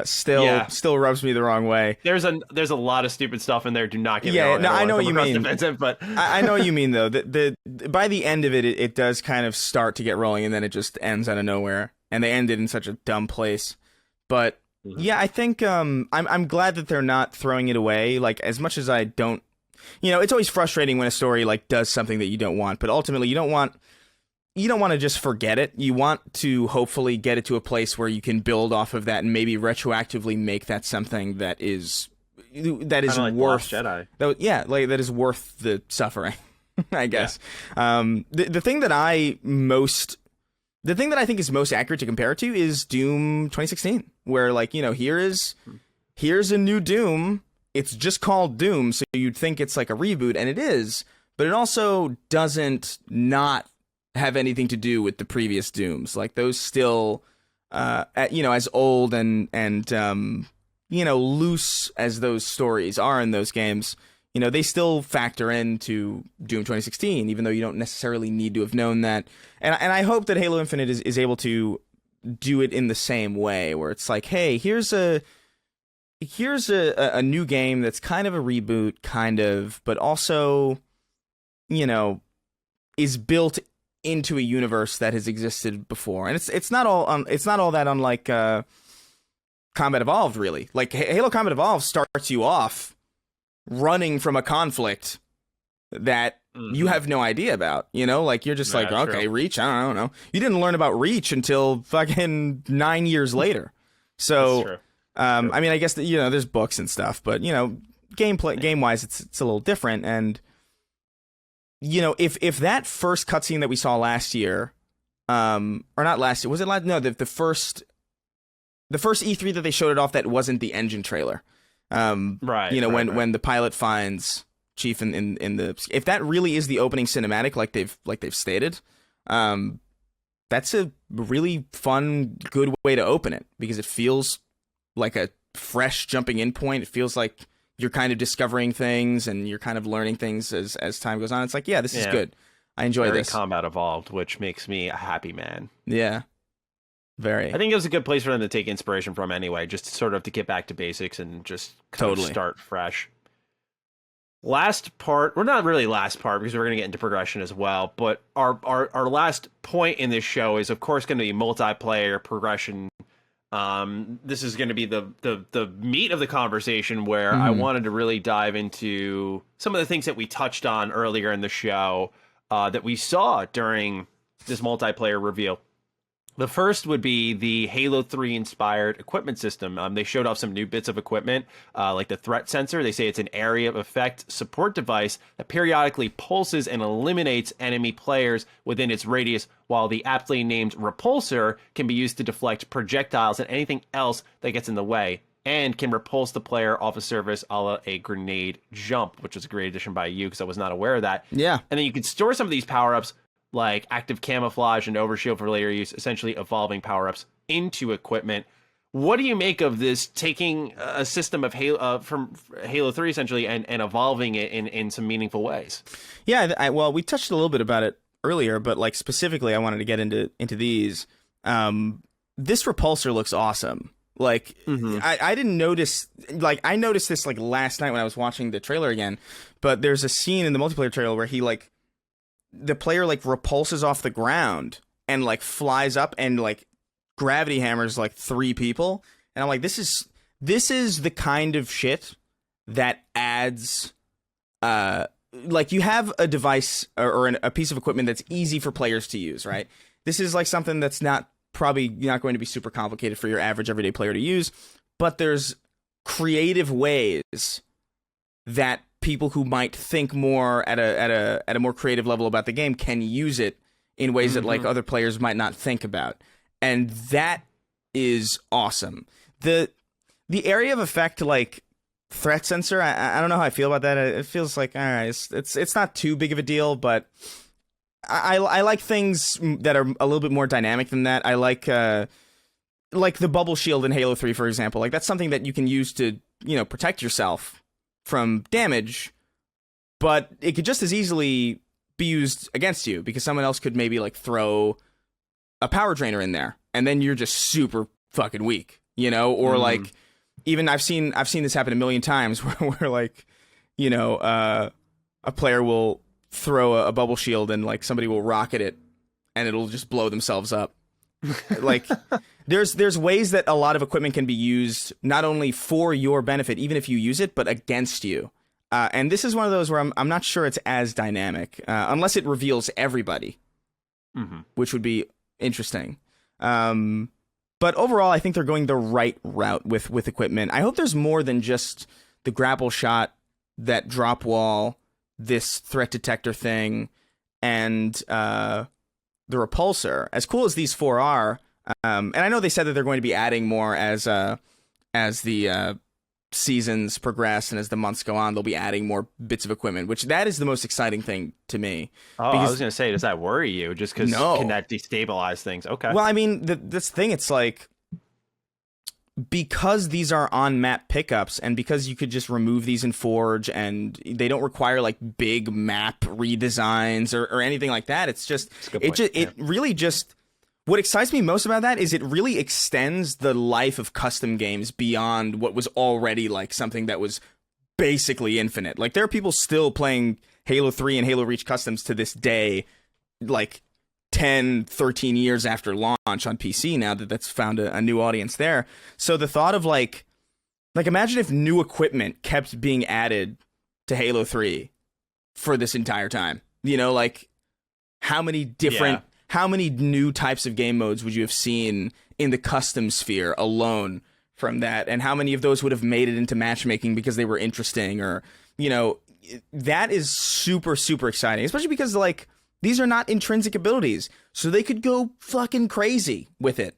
still rubs me the wrong way. There's a lot of stupid stuff in there. Do not get me wrong. No, I know what you mean. Defensive, but I know what you mean, though. By the end of it does kind of start to get rolling, and then it just ends out of nowhere. And they end it in such a dumb place. But I think I'm glad that they're not throwing it away. Like, as much as I don't, it's always frustrating when a story like does something that you don't want. But ultimately, you don't want to just forget it. You want to hopefully get it to a place where you can build off of that and maybe retroactively make that something that is like worth Jedi. That is worth the suffering, I guess. The thing that I think is most accurate to compare it to is Doom 2016, where here's a new Doom. It's just called Doom, so you'd think it's like a reboot, and it is, but it also doesn't not have anything to do with the previous Dooms. Like, those still, as old and loose as those stories are in those games, they still factor into Doom 2016, even though you don't necessarily need to have known that. And I hope that Halo Infinite is able to do it in the same way, where it's like, hey, here's a new game that's kind of a reboot, kind of, but also, is built into a universe that has existed before, and it's not all that unlike Combat Evolved, really. Like Halo Combat Evolved starts you off running from a conflict that you have no idea about, like you're just like, okay, true. Reach, I don't know. You didn't learn about Reach until fucking 9 years later. So, I mean, I guess that, there's books and stuff, but game wise, it's a little different. And if that first cutscene that we saw last year, or not last year, was it last? No, the first E3 that they showed it off, that wasn't the engine trailer. Right. When the pilot finds Chief in the, if that really is the opening cinematic, like they've stated, that's a really fun, good way to open it, because it feels like a fresh jumping in point. It feels like you're kind of discovering things and you're kind of learning things as time goes on. It's like, this is good. I enjoy this. Combat Evolved, which makes me a happy man. Yeah. Very. I think it was a good place for them to take inspiration from anyway, just sort of to get back to basics and just totally start fresh. Last part, well, not really last part, because we're going to get into progression as well, but our last point in this show is, of course, going to be multiplayer progression. This is going to be the meat of the conversation, where I wanted to really dive into some of the things that we touched on earlier in the show that we saw during this multiplayer reveal. The first would be the Halo 3 inspired equipment system. They showed off some new bits of equipment, like the threat sensor. They say it's an area of effect support device that periodically pulses and eliminates enemy players within its radius, while the aptly named repulsor can be used to deflect projectiles and anything else that gets in the way, and can repulse the player off a surface a la a grenade jump, which was a great addition by you, because I was not aware of that. Yeah. And then you can store some of these power-ups, like active camouflage and overshield for later use, essentially evolving power-ups into equipment. What do you make of this, taking a system of Halo from Halo 3 essentially and evolving it in some meaningful ways? Yeah, well, we touched a little bit about it earlier, but like specifically I wanted to get into these. This repulsor looks awesome. Like, I didn't notice, like, I noticed this like last night when I was watching the trailer again, but there's a scene in the multiplayer trailer where the player like repulses off the ground and like flies up and like gravity hammers like 3 people, and I'm like, this is the kind of shit that adds like, you have a device or a piece of equipment that's easy for players to use, right? This is like something that's probably not going to be super complicated for your average everyday player to use, but there's creative ways that people who might think more at a more creative level about the game can use it in ways that like other players might not think about, and that is awesome. The area of effect, like threat sensor, I don't know how I feel about that. It feels like, all right, it's not too big of a deal, but I like things that are a little bit more dynamic than that. I like the bubble shield in Halo 3, for example. Like, that's something that you can use to protect yourself from damage, but it could just as easily be used against you, because someone else could maybe like throw a power drainer in there, and then you're just super fucking weak, or like, even I've seen this happen a million times where like, a player will throw a bubble shield and like somebody will rocket it and it'll just blow themselves up. Like, there's ways that a lot of equipment can be used not only for your benefit, even if you use it, but against you. And this is one of those where I'm not sure it's as dynamic, unless it reveals everybody, which would be interesting. But overall, I think they're going the right route with equipment. I hope there's more than just the grapple shot, that drop wall, this threat detector thing, and the repulsor. As cool as these 4 are, and I know they said that they're going to be adding more as the seasons progress and as the months go on, they'll be adding more bits of equipment, which that is the most exciting thing to me. Oh, because I was going to say, does that worry you? Just because can that destabilize things? Okay. Well, I mean, this thing, it's like, because these are on-map pickups, and because you could just remove these in Forge, and they don't require like big map redesigns or anything like that. It's just, it really just, what excites me most about that is it really extends the life of custom games beyond what was already like something that was basically infinite. Like there are people still playing Halo 3 and Halo Reach customs to this day, like 10, 13 years after launch on PC now that that's found a new audience there. So the thought of like imagine if new equipment kept being added to Halo 3 for this entire time. You know, like how many new types of game modes would you have seen in the custom sphere alone from that? And how many of those would have made it into matchmaking because they were interesting? Or, you know, that is super, super exciting, especially because like these are not intrinsic abilities. So they could go fucking crazy with it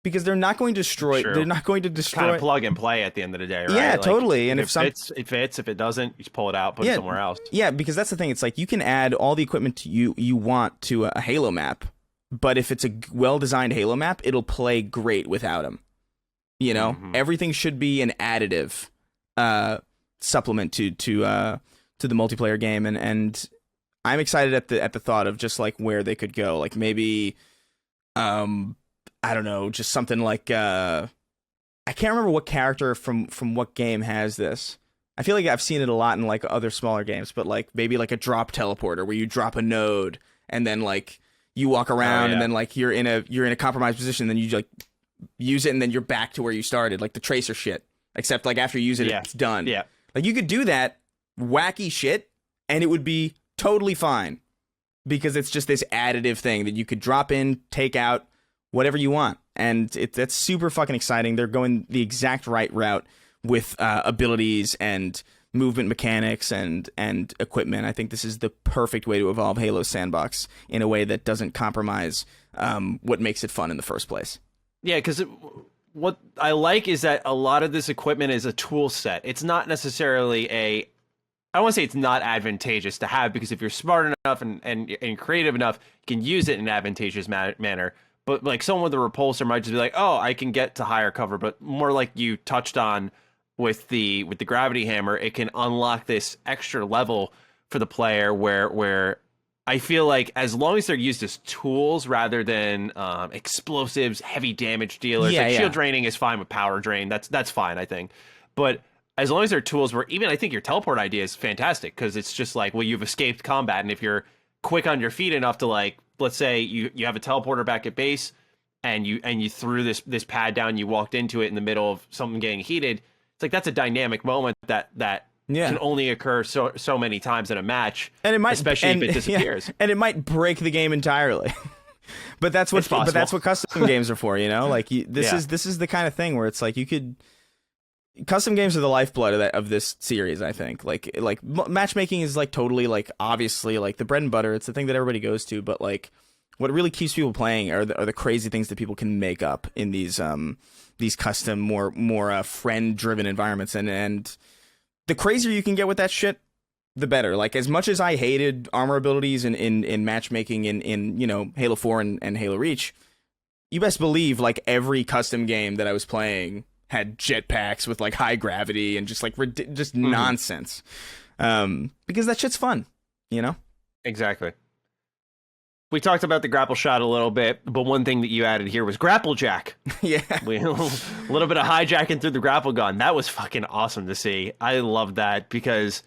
because they're not going to destroy. True. They're not going to destroy. Kind of plug and play at the end of the day, right? Yeah, like, totally. And if it fits. If it doesn't, you just pull it out, put it somewhere else. Yeah, because that's the thing. It's like you can add all the equipment you want to a Halo map, but if it's a well-designed Halo map, it'll play great without them. You know, everything should be an additive supplement to the multiplayer game, and I'm excited at the thought of just like where they could go. Like maybe, I don't know, just something like I can't remember what character from what game has this. I feel like I've seen it a lot in like other smaller games, but like maybe like a drop teleporter where you drop a node and then like you walk around and then like you're in a compromised position, then you like use it and then you're back to where you started, like the tracer shit. Except like after you use it, it's done. Yeah. Like you could do that wacky shit and it would be totally fine because it's just this additive thing that you could drop in, take out, whatever you want. And that's super fucking exciting. They're going the exact right route with abilities and movement mechanics and equipment. I think this is the perfect way to evolve Halo Sandbox in a way that doesn't compromise what makes it fun in the first place. Yeah, because what I like is that a lot of this equipment is a tool set. It's not necessarily I don't want to say it's not advantageous to have, because if you're smart enough and creative enough, you can use it in an advantageous manner. But like someone with a repulsor might just be like, oh, I can get to higher cover. But more like you touched on with the gravity hammer, it can unlock this extra level for the player where I feel like as long as they're used as tools rather than explosives, heavy damage dealers, shield draining is fine with power drain. That's fine, I think. But as long as they're tools, where even I think your teleport idea is fantastic, because it's just like, well, you've escaped combat, and if you're quick on your feet enough to, like, let's say you have a teleporter back at base and you threw this pad down, you walked into it in the middle of something getting heated. It's like that's a dynamic moment that can only occur so many times in a match, and it might, especially if it disappears. And it might break the game entirely. But that's what custom games are for, you know? Like this is the kind of thing where it's like custom games are the lifeblood of this series, I think. Like matchmaking is like totally like obviously like the bread and butter. It's the thing that everybody goes to, but like what really keeps people playing are the crazy things that people can make up in these custom more friend driven environments, and the crazier you can get with that shit, the better. Like as much as I hated armor abilities in matchmaking in you know Halo 4 and Halo Reach, you best believe like every custom game that I was playing had jetpacks with like high gravity and just like nonsense, because that shit's fun, you know. Exactly. We talked about the grapple shot a little bit, but one thing that you added here was grapple jack. Yeah, a little bit of hijacking through the grapple gun. That was fucking awesome to see. I love that because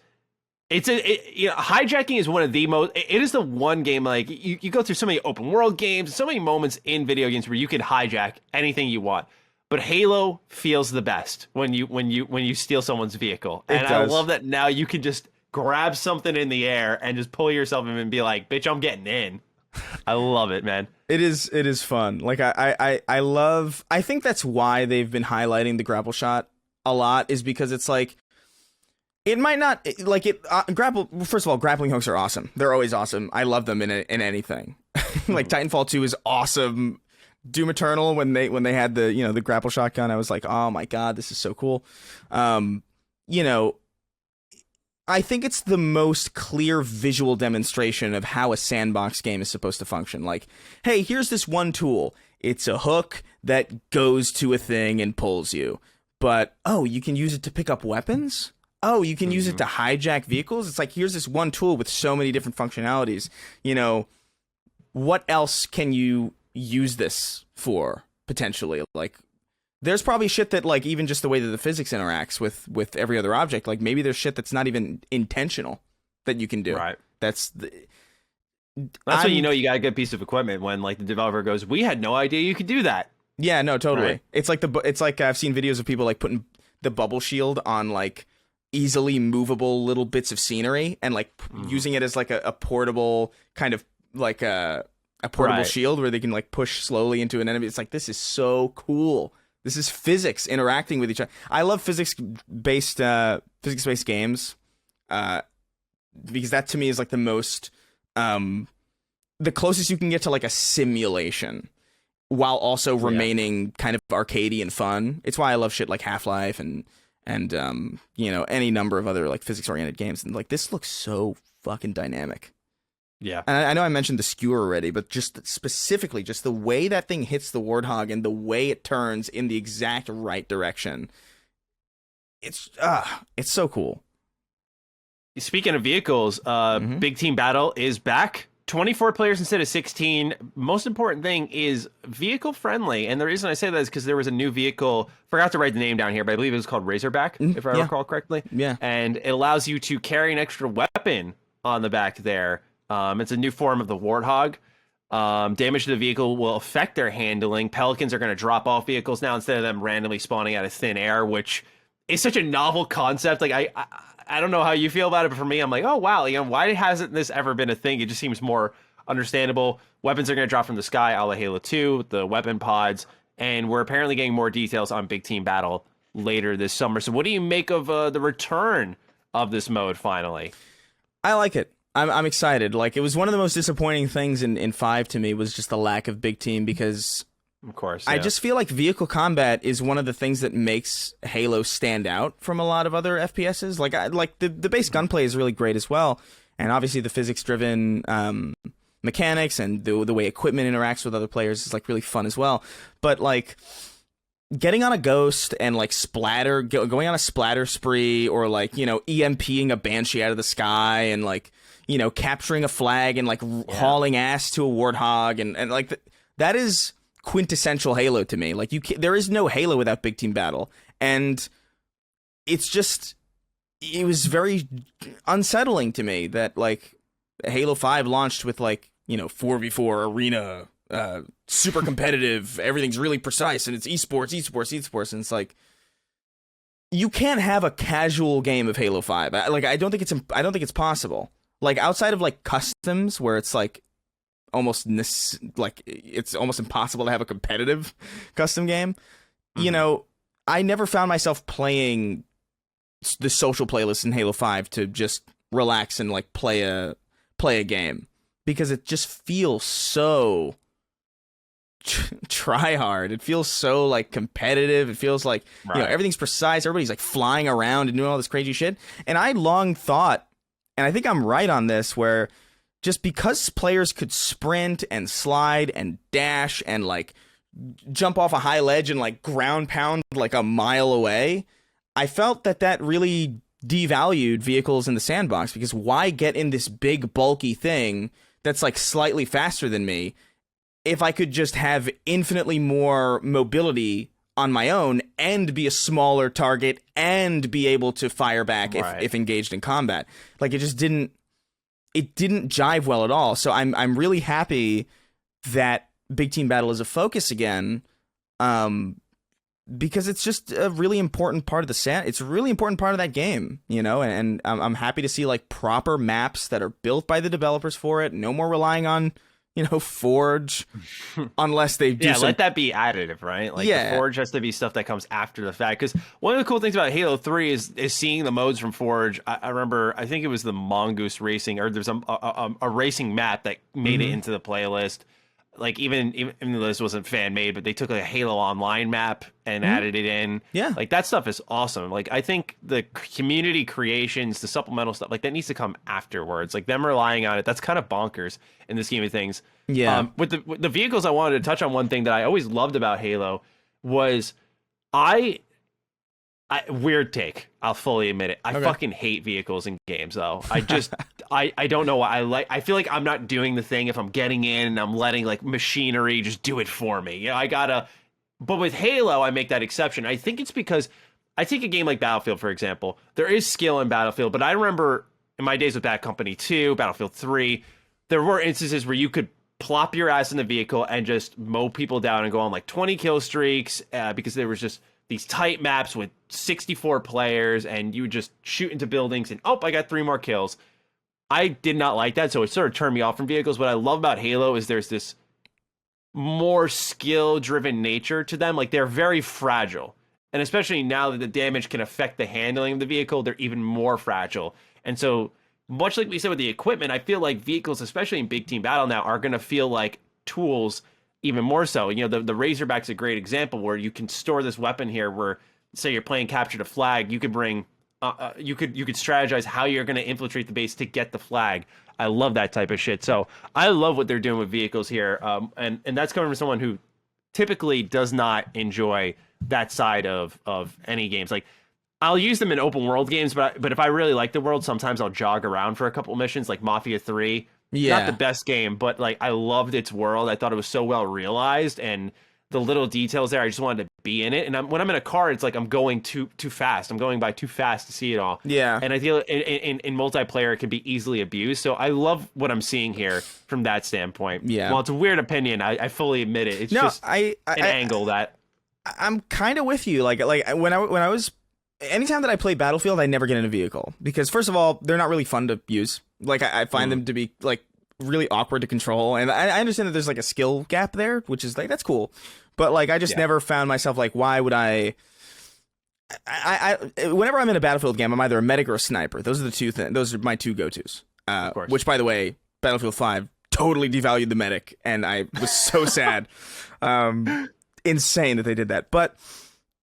hijacking is one of the most. It is the one game, like you go through so many open world games, so many moments in video games where you can hijack anything you want. But Halo feels the best when you steal someone's vehicle, and I love that now you can just grab something in the air and just pull yourself in and be like, "Bitch, I'm getting in." I love it, man. It is fun. Like I think that's why they've been highlighting the grapple shot a lot, is because it's like it might not like it grapple. First of all, grappling hooks are awesome. They're always awesome. I love them in anything. Like Titanfall 2 is awesome. Doom Eternal, when they had the grapple shotgun, I was like, oh my god, this is so cool. You know, I think it's the most clear visual demonstration of how a sandbox game is supposed to function. Like, hey, here's this one tool. It's a hook that goes to a thing and pulls you. But, oh, you can use it to pick up weapons? Oh, you can use it to hijack vehicles? It's like, here's this one tool with so many different functionalities. You know, what else can you use this for potentially. Like, there's probably shit that, like, even just the way that the physics interacts with every other object, like maybe there's shit that's not even intentional that you can do. Right. That's when you know you got a good piece of equipment, when like the developer goes, "We had no idea you could do that." Yeah, no, totally. Right. It's like I've seen videos of people like putting the bubble shield on like easily movable little bits of scenery and like using it as like a portable kind of like a portable shield where they can like push slowly into an enemy. It's like, this is so cool. This is physics interacting with each other. I love physics-based games because that to me is like the most the closest you can get to like a simulation while also remaining kind of arcadey and fun. It's why I love shit like Half-Life and you know, any number of other like physics-oriented games. And like, this looks so fucking dynamic. Yeah. And I know I mentioned the skewer already, but just specifically, just the way that thing hits the Warthog and the way it turns in the exact right direction. It's so cool. Speaking of vehicles, Big Team Battle is back. 24 players instead of 16. Most important thing is vehicle friendly. And the reason I say that is because there was a new vehicle, forgot to write the name down here, but I believe it was called Razorback, if I recall correctly. Yeah. And it allows you to carry an extra weapon on the back there. It's a new form of the Warthog. Damage to the vehicle will affect their handling. Pelicans are going to drop off vehicles now instead of them randomly spawning out of thin air, which is such a novel concept. Like, I don't know how you feel about it, but for me, I'm like, oh, wow, you know, why hasn't this ever been a thing? It just seems more understandable. Weapons are going to drop from the sky, a la Halo 2, the weapon pods, and we're apparently getting more details on Big Team Battle later this summer. So what do you make of the return of this mode finally? I like it. I'm excited. Like, it was one of the most disappointing things in 5 to me was just the lack of Big Team, because of course, I just feel like vehicle combat is one of the things that makes Halo stand out from a lot of other FPSs. Like, the base gunplay is really great as well, and obviously the physics-driven mechanics and the way equipment interacts with other players is like really fun as well. But like, getting on a ghost and like going on a splatter spree, or like, you know, EMPing a Banshee out of the sky, and like, you know, capturing a flag and like hauling ass to a Warthog, and like that is quintessential Halo to me. Like, there is no Halo without Big Team Battle, and it was very unsettling to me that like Halo 5 launched with like, you know, 4v4 arena, super competitive, everything's really precise, and it's esports, and it's like, you can't have a casual game of Halo 5. I don't think it's possible. Like, outside of like customs, where it's like it's almost impossible to have a competitive custom game. You know, I never found myself playing the social playlist in Halo 5 to just relax and like play a game, because it just feels so try hard. It feels so like competitive. It feels like, you know, everything's precise. Everybody's like flying around and doing all this crazy shit. And I long thought, and I think I'm right on this, where just because players could sprint and slide and dash and like jump off a high ledge and like ground pound like a mile away, I felt that really devalued vehicles in the sandbox, because why get in this big bulky thing that's like slightly faster than me if I could just have infinitely more mobility on my own and be a smaller target and be able to fire back if engaged in combat. Like, it didn't jive well at all. So I'm really happy that Big Team Battle is a focus again, because it's just a really important part of it's a really important part of that game, you know, and I'm happy to see like proper maps that are built by the developers for it. No more relying on, you know, Forge, unless they do let that be additive, right? Like, the Forge has to be stuff that comes after the fact. Because one of the cool things about Halo 3 is seeing the modes from Forge. I remember, I think it was the Mongoose Racing, or there's a racing map that made it into the playlist. Like, even though this wasn't fan made, but they took like a Halo Online map and added it in. Yeah, like, that stuff is awesome. Like, I think the community creations, the supplemental stuff, like, that needs to come afterwards. Like, them relying on it, that's kind of bonkers in the scheme of things. Yeah. With the vehicles, I wanted to touch on one thing that I always loved about Halo was weird take. I'll fully admit it. I fucking hate vehicles in games, though. I don't know why I feel like I'm not doing the thing if I'm getting in and I'm letting like machinery just do it for me. You know, I gotta. But with Halo, I make that exception. I think it's because I take a game like Battlefield, for example. There is skill in Battlefield, but I remember in my days with Bad Company 2, Battlefield 3, there were instances where you could plop your ass in the vehicle and just mow people down and go on like 20 kill streaks because there was just these tight maps with 64 players and you would just shoot into buildings and, oh, I got 3 more kills. I did not like that, so it sort of turned me off from vehicles. What I love about Halo is there's this more skill-driven nature to them. Like, they're very fragile. And especially now that the damage can affect the handling of the vehicle, they're even more fragile. And so, much like we said with the equipment, I feel like vehicles, especially in big team battle now, are going to feel like tools even more so. You know, the Razorback's a great example where you can store this weapon here where, say you're playing capture the flag, you could bring, you could strategize how you're going to infiltrate the base to get the flag. I love that type of shit. So I love what they're doing with vehicles here. And that's coming from someone who typically does not enjoy that side of any games. Like, I'll use them in open world games, but if I really like the world, sometimes I'll jog around for a couple missions, like Mafia 3. Yeah. Not the best game, but like I loved its world. I thought it was so well realized, and the little details there, I just wanted to be in it. And when I'm in a car, it's like I'm going too fast. I'm going by too fast to see it all. Yeah. And I feel in multiplayer, it can be easily abused. So I love what I'm seeing here from that standpoint. Yeah. Well, it's a weird opinion. I fully admit it. It's just an angle that I'm kind of with you. Like when I was, anytime that I play Battlefield, I never get in a vehicle because, first of all, they're not really fun to use. Like I find them to be like really awkward to control, and I understand that there's like a skill gap there, which is like, that's cool, but like I just never found myself like, why would I whenever I'm in a Battlefield game, I'm either a medic or a sniper. Those are the two things. Those are my two go-tos. Which, by the way, Battlefield 5 totally devalued the medic, and I was so sad. Insane that they did that, but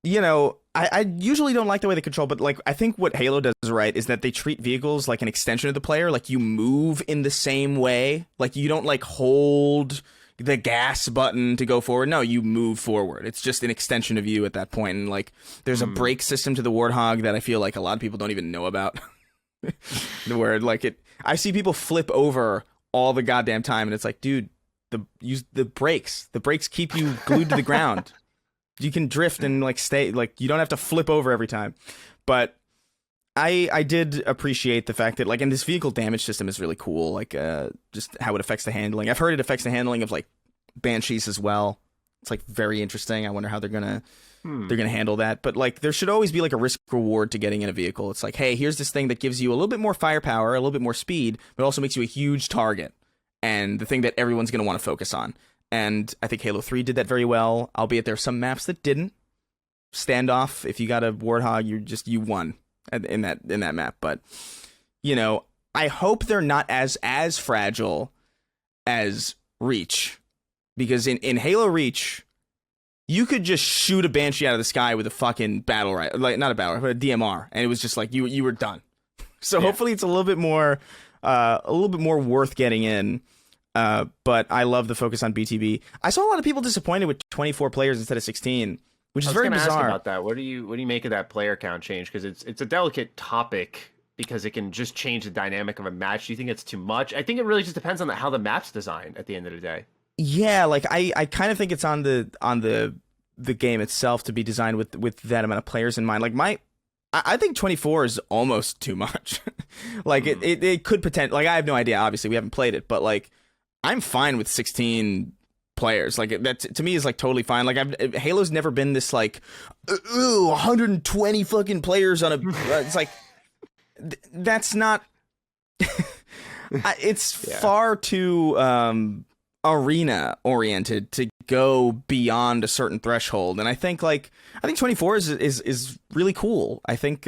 you know, I usually don't like the way they control, but like I think what Halo does right is that they treat vehicles like an extension of the player. Like you move in the same way. Like you don't like hold the gas button to go forward. No, you move forward. It's just an extension of you at that point. And like there's a brake system to the Warthog that I feel like a lot of people don't even know about. The word like it. I see people flip over all the goddamn time, and it's like, dude, use the brakes. The brakes keep you glued to the ground. You can drift and like stay, like you don't have to flip over every time. But I did appreciate the fact that like, and this vehicle damage system is really cool. Like just how it affects the handling. I've heard it affects the handling of like Banshees as well. It's like very interesting. I wonder how they're gonna handle that. But like there should always be like a risk reward to getting in a vehicle. It's like, hey, here's this thing that gives you a little bit more firepower, a little bit more speed, but also makes you a huge target and the thing that everyone's gonna want to focus on. And I think Halo 3 did that very well, albeit there are some maps that didn't. Standoff, if you got a Warthog, you won in that map. But, you know, I hope they're not as fragile as Reach. Because in Halo Reach, you could just shoot a Banshee out of the sky with a fucking battle rifle. Like, not a battle rifle, but a DMR. And it was just like, you were done. So hopefully it's a little bit more worth getting in. But I love the focus on BTB. I saw a lot of people disappointed with 24 players instead of 16, which is very bizarre. Ask about that. What do you make of that player count change? Because it's a delicate topic because it can just change the dynamic of a match. Do you think it's too much? I think it really just depends on how the map's designed at the end of the day. Yeah, like I kind of think it's on the game itself to be designed with that amount of players in mind. Like I think 24 is almost too much. Like it could potentially, like I have no idea. Obviously, we haven't played it, but like. I'm fine with 16 players. Like that to me is like totally fine. Like Halo's never been this like 120 fucking players on a. It's like that's not. It's far too arena oriented to go beyond a certain threshold, and I think 24 is really cool. I think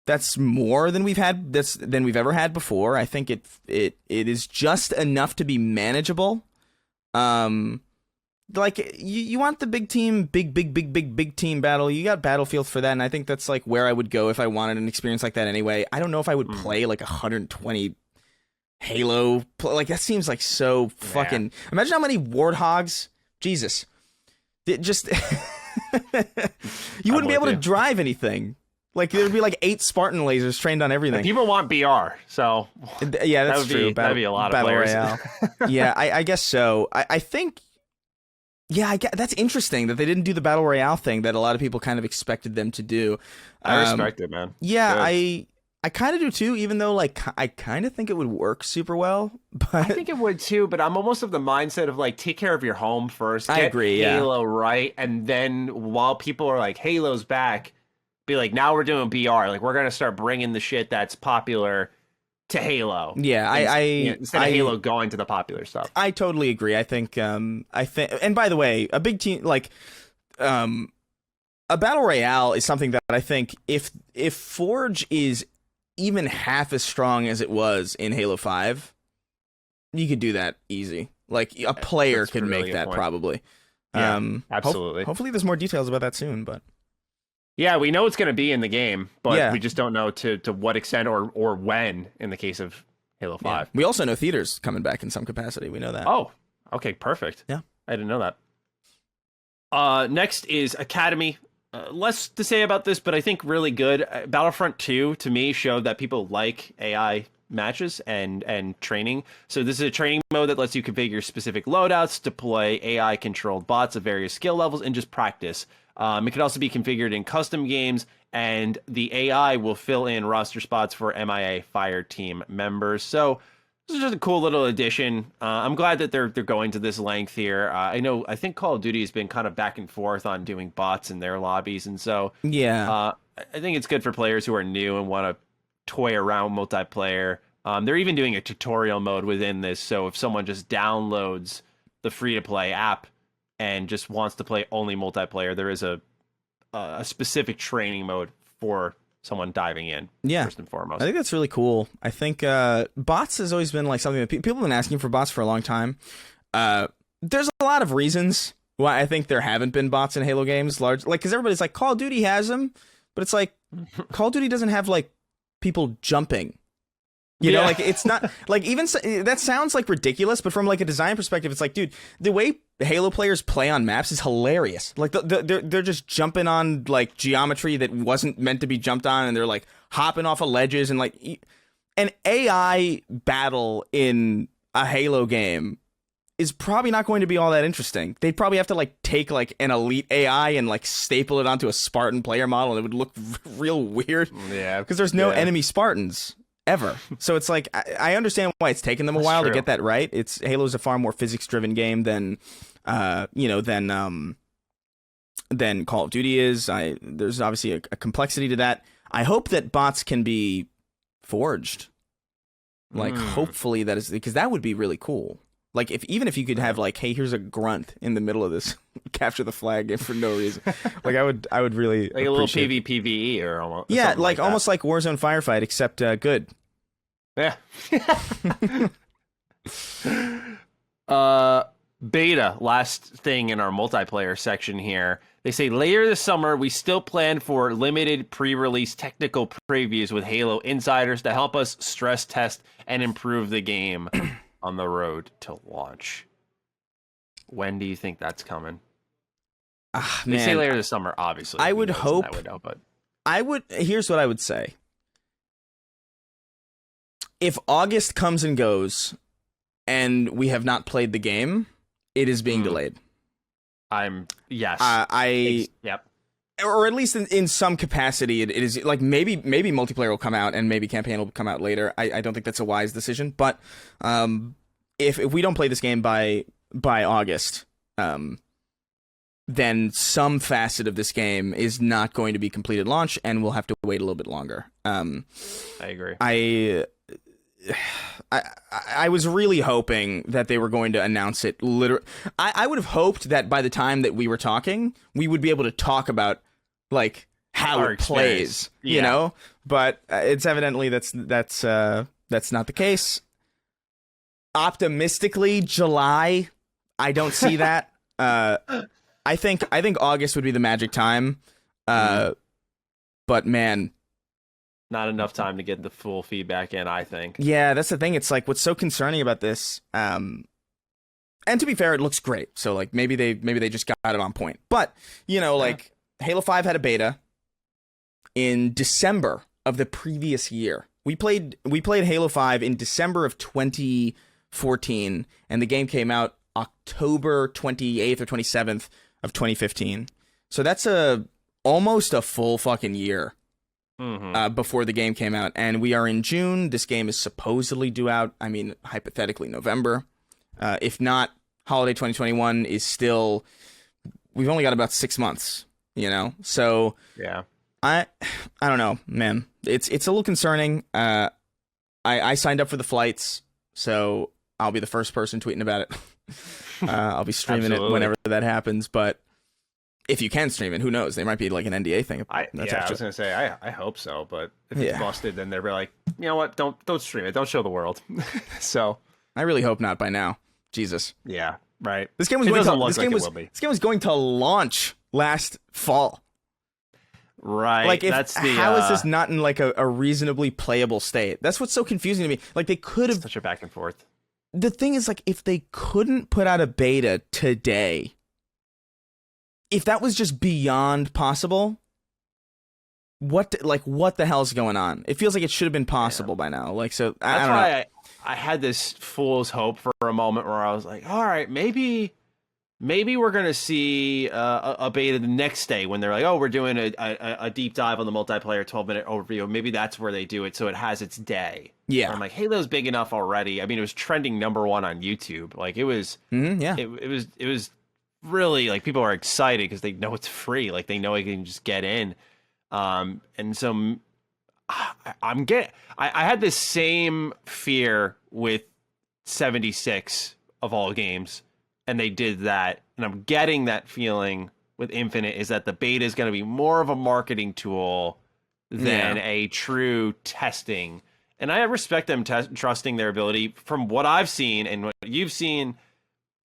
that's more than we've ever had before. I think it is just enough to be manageable. Like you want the big team, big team battle. You got Battlefield for that, and I think that's like where I would go if I wanted an experience like that anyway. I don't know if I would play like 120 Halo. Like that seems like so fucking. Imagine how many Warthogs. Jesus, you wouldn't be able to drive anything. Like there'd be like 8 Spartan lasers trained on everything. People want BR, so yeah, that's true. That'd be a lot of Battle players. Royale. Yeah, I guess so. I think. Yeah, that's interesting that they didn't do the Battle Royale thing that a lot of people kind of expected them to do. I respect it, man. Yeah, Good. I kind of do too, even though like I kind of think it would work super well. But I think it would too, but I'm almost of the mindset of like take care of your home first. Get I agree. Halo right, and then while people are like Halo's back, be like now we're doing BR. Like we're gonna start bringing the shit that's popular to Halo. Yeah, instead of Halo going to the popular stuff. I totally agree. I think, and by the way, a big team like, a battle royale is something that I think if Forge is even half as strong as it was in Halo 5, you could do that easy. Like a player could really make that point. Probably. Yeah, absolutely. Hopefully, there's more details about that soon, but. Yeah, we know it's going to be in the game, but Yeah. we just don't know to what extent or when in the case of Halo 5. Yeah. We also know theaters coming back in some capacity. We know that. Oh, okay, perfect. Yeah. I didn't know that. Next is Academy. Less to say about this, but I think really good. Battlefront 2, to me, showed that people like AI matches and training. So this is a training mode that lets you configure specific loadouts, deploy AI-controlled bots of various skill levels, and just practice. It can also be configured in custom games, and the AI will fill in roster spots for MIA Fireteam members. So this is just a cool little addition. I'm glad that they're going to this length here. I think Call of Duty has been kind of back and forth on doing bots in their lobbies, and so Yeah. I think it's good for players who are new and want to toy around multiplayer. They're even doing a tutorial mode within this, so if someone just downloads the free-to-play app and just wants to play only multiplayer, there is a specific training mode for someone diving in. Yeah. First and foremost. I think that's really cool. I think bots has always been like something that people have been asking for bots for a long time. There's a lot of reasons why I think there haven't been bots in Halo games, because everybody's like Call of Duty has them, but it's like Call of Duty doesn't have like people jumping. You know, like it's not like even that sounds like ridiculous, but from like a design perspective, it's like, dude, the way Halo players play on maps is hilarious. Like they're just jumping on like geometry that wasn't meant to be jumped on, and they're like hopping off of ledges, and like an AI battle in a Halo game is probably not going to be all that interesting. They'd probably have to like take like an elite AI and like staple it onto a Spartan player model, and it would look real weird. Yeah, because there's no enemy Spartans ever. So it's like I understand why it's taken them a while to get that right. Halo's a far more physics-driven game than Call of Duty is. There's obviously a complexity to that. I hope that bots can be forged. Like hopefully that is, because that would be really cool. Like even if you could have like, hey, here's a grunt in the middle of this capture the flag game for no reason. Like I would really like a little PvPvE or almost. Yeah, like almost like Warzone Firefight, except good. Yeah. Beta, last thing in our multiplayer section here. They say later this summer, we still plan for limited pre-release technical previews with Halo insiders to help us stress test and improve the game on the road to launch. When do you think that's coming? They say later this summer, obviously. I would hope. But Here's what I would say. If August comes and goes and we have not played the game, it is being delayed. Yes. Yep. Or at least in some capacity, it is like maybe multiplayer will come out and maybe campaign will come out later. I don't think that's a wise decision. But if we don't play this game by August, then some facet of this game is not going to be completed launch, and we'll have to wait a little bit longer. I agree. I was really hoping that they were going to announce it. I would have hoped that by the time that we were talking, we would be able to talk about like how it plays, you know. But it's evidently that's not the case. Optimistically, July. I don't see that. I think August would be the magic time. But man. Not enough time to get the full feedback in, I think. Yeah, that's the thing. It's like what's so concerning about this. And to be fair, it looks great. So like maybe they just got it on point. But you know, like Halo 5 had a beta in December of the previous year. We played Halo 5 in December of 2014, and the game came out October 28th or 27th of 2015. So that's almost a full fucking year before the game came out. And we are in June. This game is supposedly due out, I mean, hypothetically November. If not, holiday 2021 is still... We've only got about 6 months, you know? So... Yeah. I don't know, man. It's a little concerning. I signed up for the flights, so I'll be the first person tweeting about it. I'll be streaming it whenever that happens. But if you can stream it, who knows? There might be like an NDA thing. I was gonna say I hope so, but if it's busted, then they'll be like, you know what? Don't stream it. Don't show the world. So I really hope not by now. Jesus. Yeah. Right. This game was going to launch last fall. Right. Like, how is this not in like a reasonably playable state? That's what's so confusing to me. Like, they could have such a back and forth. The thing is, like, if they couldn't put out a beta today, if that was just beyond possible, what the hell's going on? It feels like it should have been possible by now. Like, so I don't know. I had this fool's hope for a moment where I was like, all right, maybe we're going to see a beta the next day when they're like, oh, we're doing a deep dive on the multiplayer 12-minute overview. Maybe that's where they do it so it has its day. Yeah. And I'm like, Halo's big enough already. I mean, it was trending #1 on YouTube. Like, it was, it was really, like, people are excited because they know it's free. Like, they know they can just get in. And so I had this same fear with 76 of all games. And they did that, and I'm getting that feeling with Infinite is that the beta is going to be more of a marketing tool than a true testing. And I respect them trusting their ability from what I've seen and what you've seen.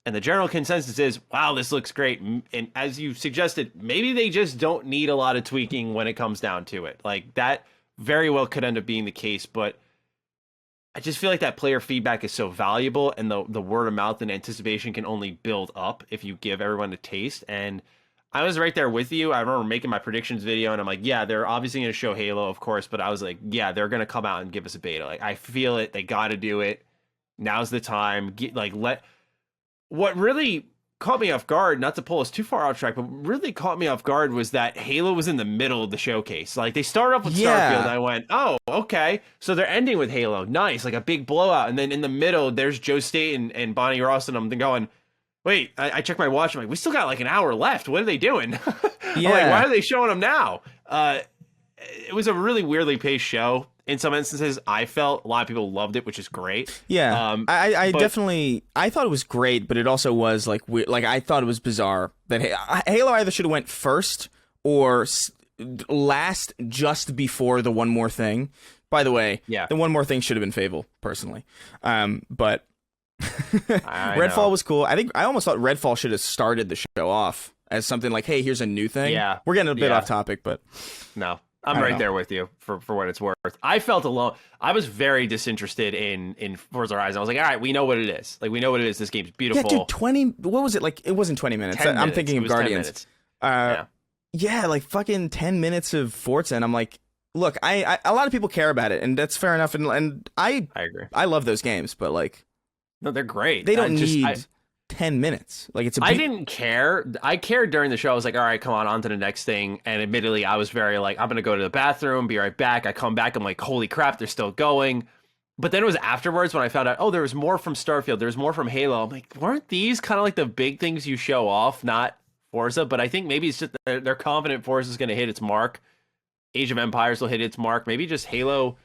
And the general consensus is, wow, this looks great. And as you suggested, maybe they just don't need a lot of tweaking when it comes down to it. Like, that very well could end up being the case, but I just feel like that player feedback is so valuable, and the word of mouth and anticipation can only build up if you give everyone a taste. And I was right there with you. I remember making my predictions video, and I'm like, yeah, they're obviously going to show Halo, of course, but I was like, yeah, they're going to come out and give us a beta. Like, I feel it. They got to do it. Now's the time. What really caught me off guard, not to pull us too far off track, but really caught me off guard was that Halo was in the middle of the showcase. Like, they started off with Starfield, and I went, oh, okay. So they're ending with Halo. Nice, like a big blowout. And then in the middle, there's Joe State and Bonnie Ross, and I'm going, wait, I checked my watch. I'm like, we still got like an hour left. What are they doing? Yeah. Like, why are they showing them now? It was a really weirdly paced show. In some instances, I felt a lot of people loved it, which is great. Yeah, I definitely thought it was great, but it also was like weird. Like, I thought it was bizarre that Halo either should have went first or last, just before the One More Thing. By the way, the One More Thing should have been Fable, personally. But Redfall was cool. I almost thought Redfall should have started the show off as something like, hey, here's a new thing. Yeah, we're getting a bit off topic, but no. I'm right there with you for what it's worth. I felt alone. I was very disinterested in Forza Horizon. I was like, all right, we know what it is. Like, we know what it is. This game's beautiful. Yeah, dude, what was it? Like, it wasn't 20 minutes. I'm thinking of Guardians. Yeah, like fucking 10 minutes of Forza. And I'm like, look, a lot of people care about it, and that's fair enough. And I agree. I love those games, but like, no, they're great. They don't need 10 minutes. Like, it's I didn't care. I cared during the show. I was like, all right, come on to the next thing. And admittedly, I was very like, I'm going to go to the bathroom, be right back. I come back. I'm like, holy crap, they're still going. But then it was afterwards when I found out, oh, there was more from Starfield. There was more from Halo. I'm like, weren't these kind of like the big things you show off, not Forza? But I think maybe it's just they're confident Forza is going to hit its mark. Age of Empires will hit its mark. Maybe just Halo.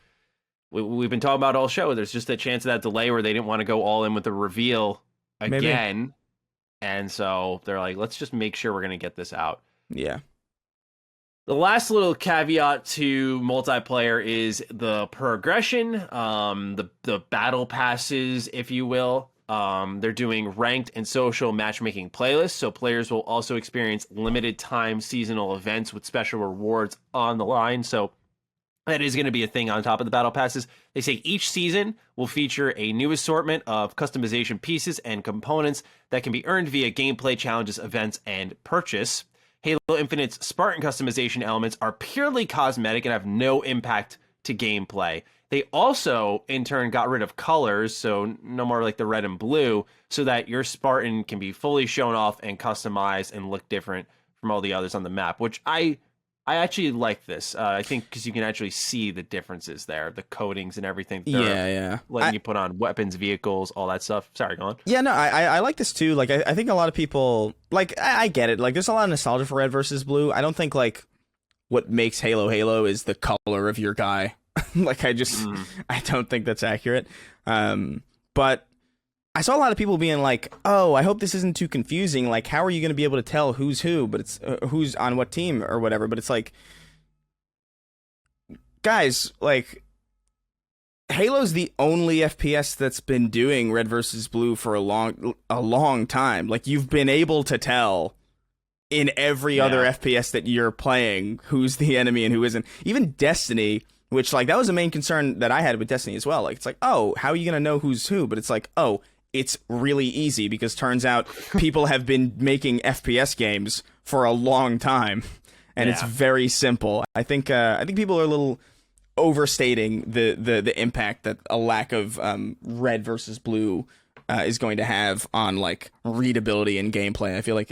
We've been talking about all show. There's just a chance of that delay where they didn't want to go all in with the reveal again. Maybe. And so they're like, let's just make sure we're going to get this out. Yeah. The last little caveat to multiplayer is the progression, the battle passes, if you will. They're doing ranked and social matchmaking playlists, so players will also experience limited time seasonal events with special rewards on the line. So that is going to be a thing on top of the battle passes. They say each season will feature a new assortment of customization pieces and components that can be earned via gameplay challenges, events, and purchase. Halo Infinite's Spartan customization elements are purely cosmetic and have no impact to gameplay. They also, in turn, got rid of colors, so no more like the red and blue, so that your Spartan can be fully shown off and customized and look different from all the others on the map, which I actually like this. I think because you can actually see the differences there, the coatings and everything. Letting you put on weapons, vehicles, all that stuff. Sorry, go on. Yeah, no, I like this too. Like, I think a lot of people, like, I get it. Like, there's a lot of nostalgia for red versus blue. I don't think, like, what makes Halo Halo is the color of your guy. Like, I don't think that's accurate. But I saw a lot of people being like, oh, I hope this isn't too confusing. Like, how are you going to be able to tell who's who, but it's who's on what team or whatever? But it's like, guys, like, Halo's the only FPS that's been doing red versus blue for a long time. Like, you've been able to tell in every other FPS that you're playing who's the enemy and who isn't. Even Destiny, which, like, that was the main concern that I had with Destiny as well. Like, it's like, oh, how are you going to know who's who? But it's like, oh, it's really easy because turns out people have been making FPS games for a long time, and it's very simple. I think people are a little overstating the impact that a lack of red versus blue is going to have on, like, readability and gameplay. I feel like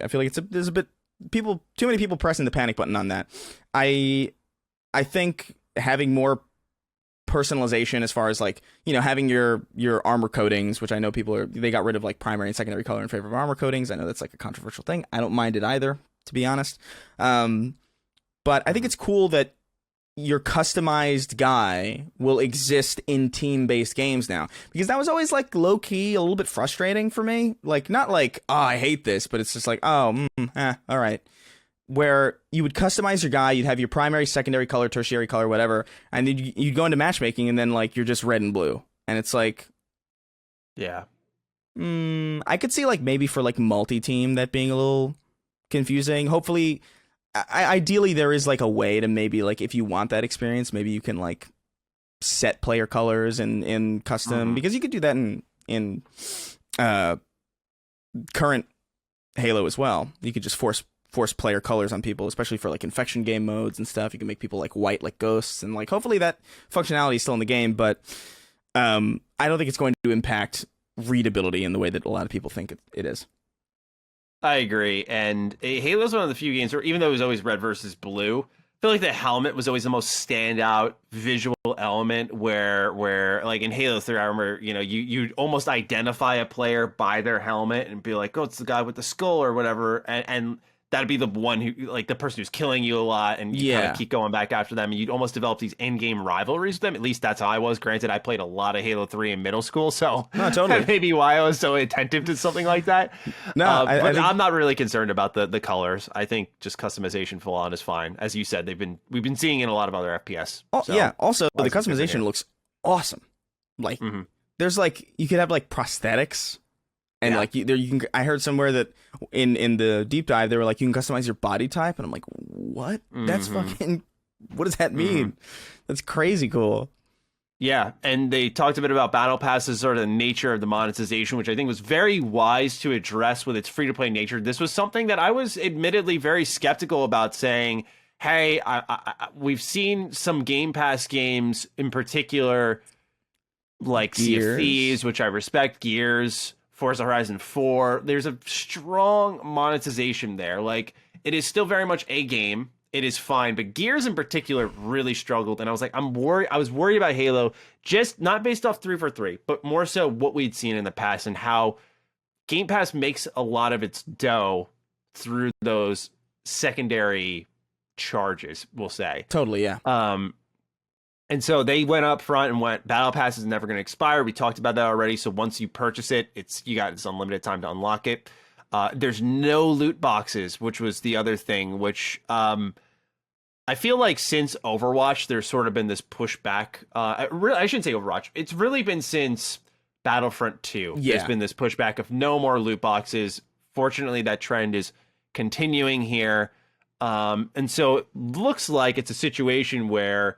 there's a bit too many people pressing the panic button on that. I think having more personalization as far as, like, you know, having your armor coatings, which I know they got rid of, like, primary and secondary color in favor of armor coatings. I know that's, like, a controversial thing. I don't mind it either, to be honest. But I think it's cool that your customized guy will exist in team-based games now, because that was always, like, low-key a little bit frustrating for me. Like, not like, oh, I hate this, but it's just like, oh, all right. Where you would customize your guy, you'd have your primary, secondary color, tertiary color, whatever, and then you'd go into matchmaking, and then, like, you're just red and blue, and it's like, yeah, I could see, like, maybe for, like, multi-team that being a little confusing. Hopefully, ideally, there is, like, a way to maybe, like, if you want that experience, maybe you can, like, set player colors in custom, because you could do that in current Halo as well. You could just force player colors on people, especially for, like, infection game modes and stuff. You can make people, like, white like ghosts, and, like, hopefully that functionality is still in the game, but I don't think it's going to impact readability in the way that a lot of people think it is. I agree, and Halo's one of the few games where, even though it was always red versus blue, I feel like the helmet was always the most standout visual element where like in Halo 3, I remember, you know, you'd almost identify a player by their helmet and be like, oh, it's the guy with the skull or whatever, and that'd be the one who, like, the person who's killing you a lot, and you kind of keep going back after them, and you'd almost develop these in-game rivalries with them. At least that's how I was. Granted, I played a lot of Halo 3 in middle school, so totally. That may be why I was so attentive to something like that. No, but I'm not really concerned about the colors. I think just customization full on is fine. As you said, we've been seeing it in a lot of other FPS. Oh, so, yeah. Also, the customization looks awesome. Like, there's, like, you could have, like, prosthetics. And like you can, I heard somewhere that in the deep dive they were like, you can customize your body type, and I'm like, what? That's fucking. What does that mean? That's crazy cool. Yeah, and they talked a bit about battle passes, sort of the nature of the monetization, which I think was very wise to address with its free to play nature. This was something that I was admittedly very skeptical about, saying, hey, we've seen some Game Pass games in particular, like Sea of Thieves, which I respect, Gears, Forza Horizon 4, there's a strong monetization there. Like, it is still very much a game. It is fine, but Gears in particular really struggled, and I was like, I was worried about Halo, just not based off 343, but more so what we'd seen in the past and how Game Pass makes a lot of its dough through those secondary charges, we'll say. Totally, yeah. And so they went up front and went, Battle Pass is never going to expire. We talked about that already. So once you purchase it, you got this unlimited time to unlock it. There's no loot boxes, which was the other thing, which I feel like since Overwatch, there's sort of been this pushback. I shouldn't say Overwatch. It's really been since Battlefront 2. Yeah. There's been this pushback of no more loot boxes. Fortunately, that trend is continuing here. And so it looks like it's a situation where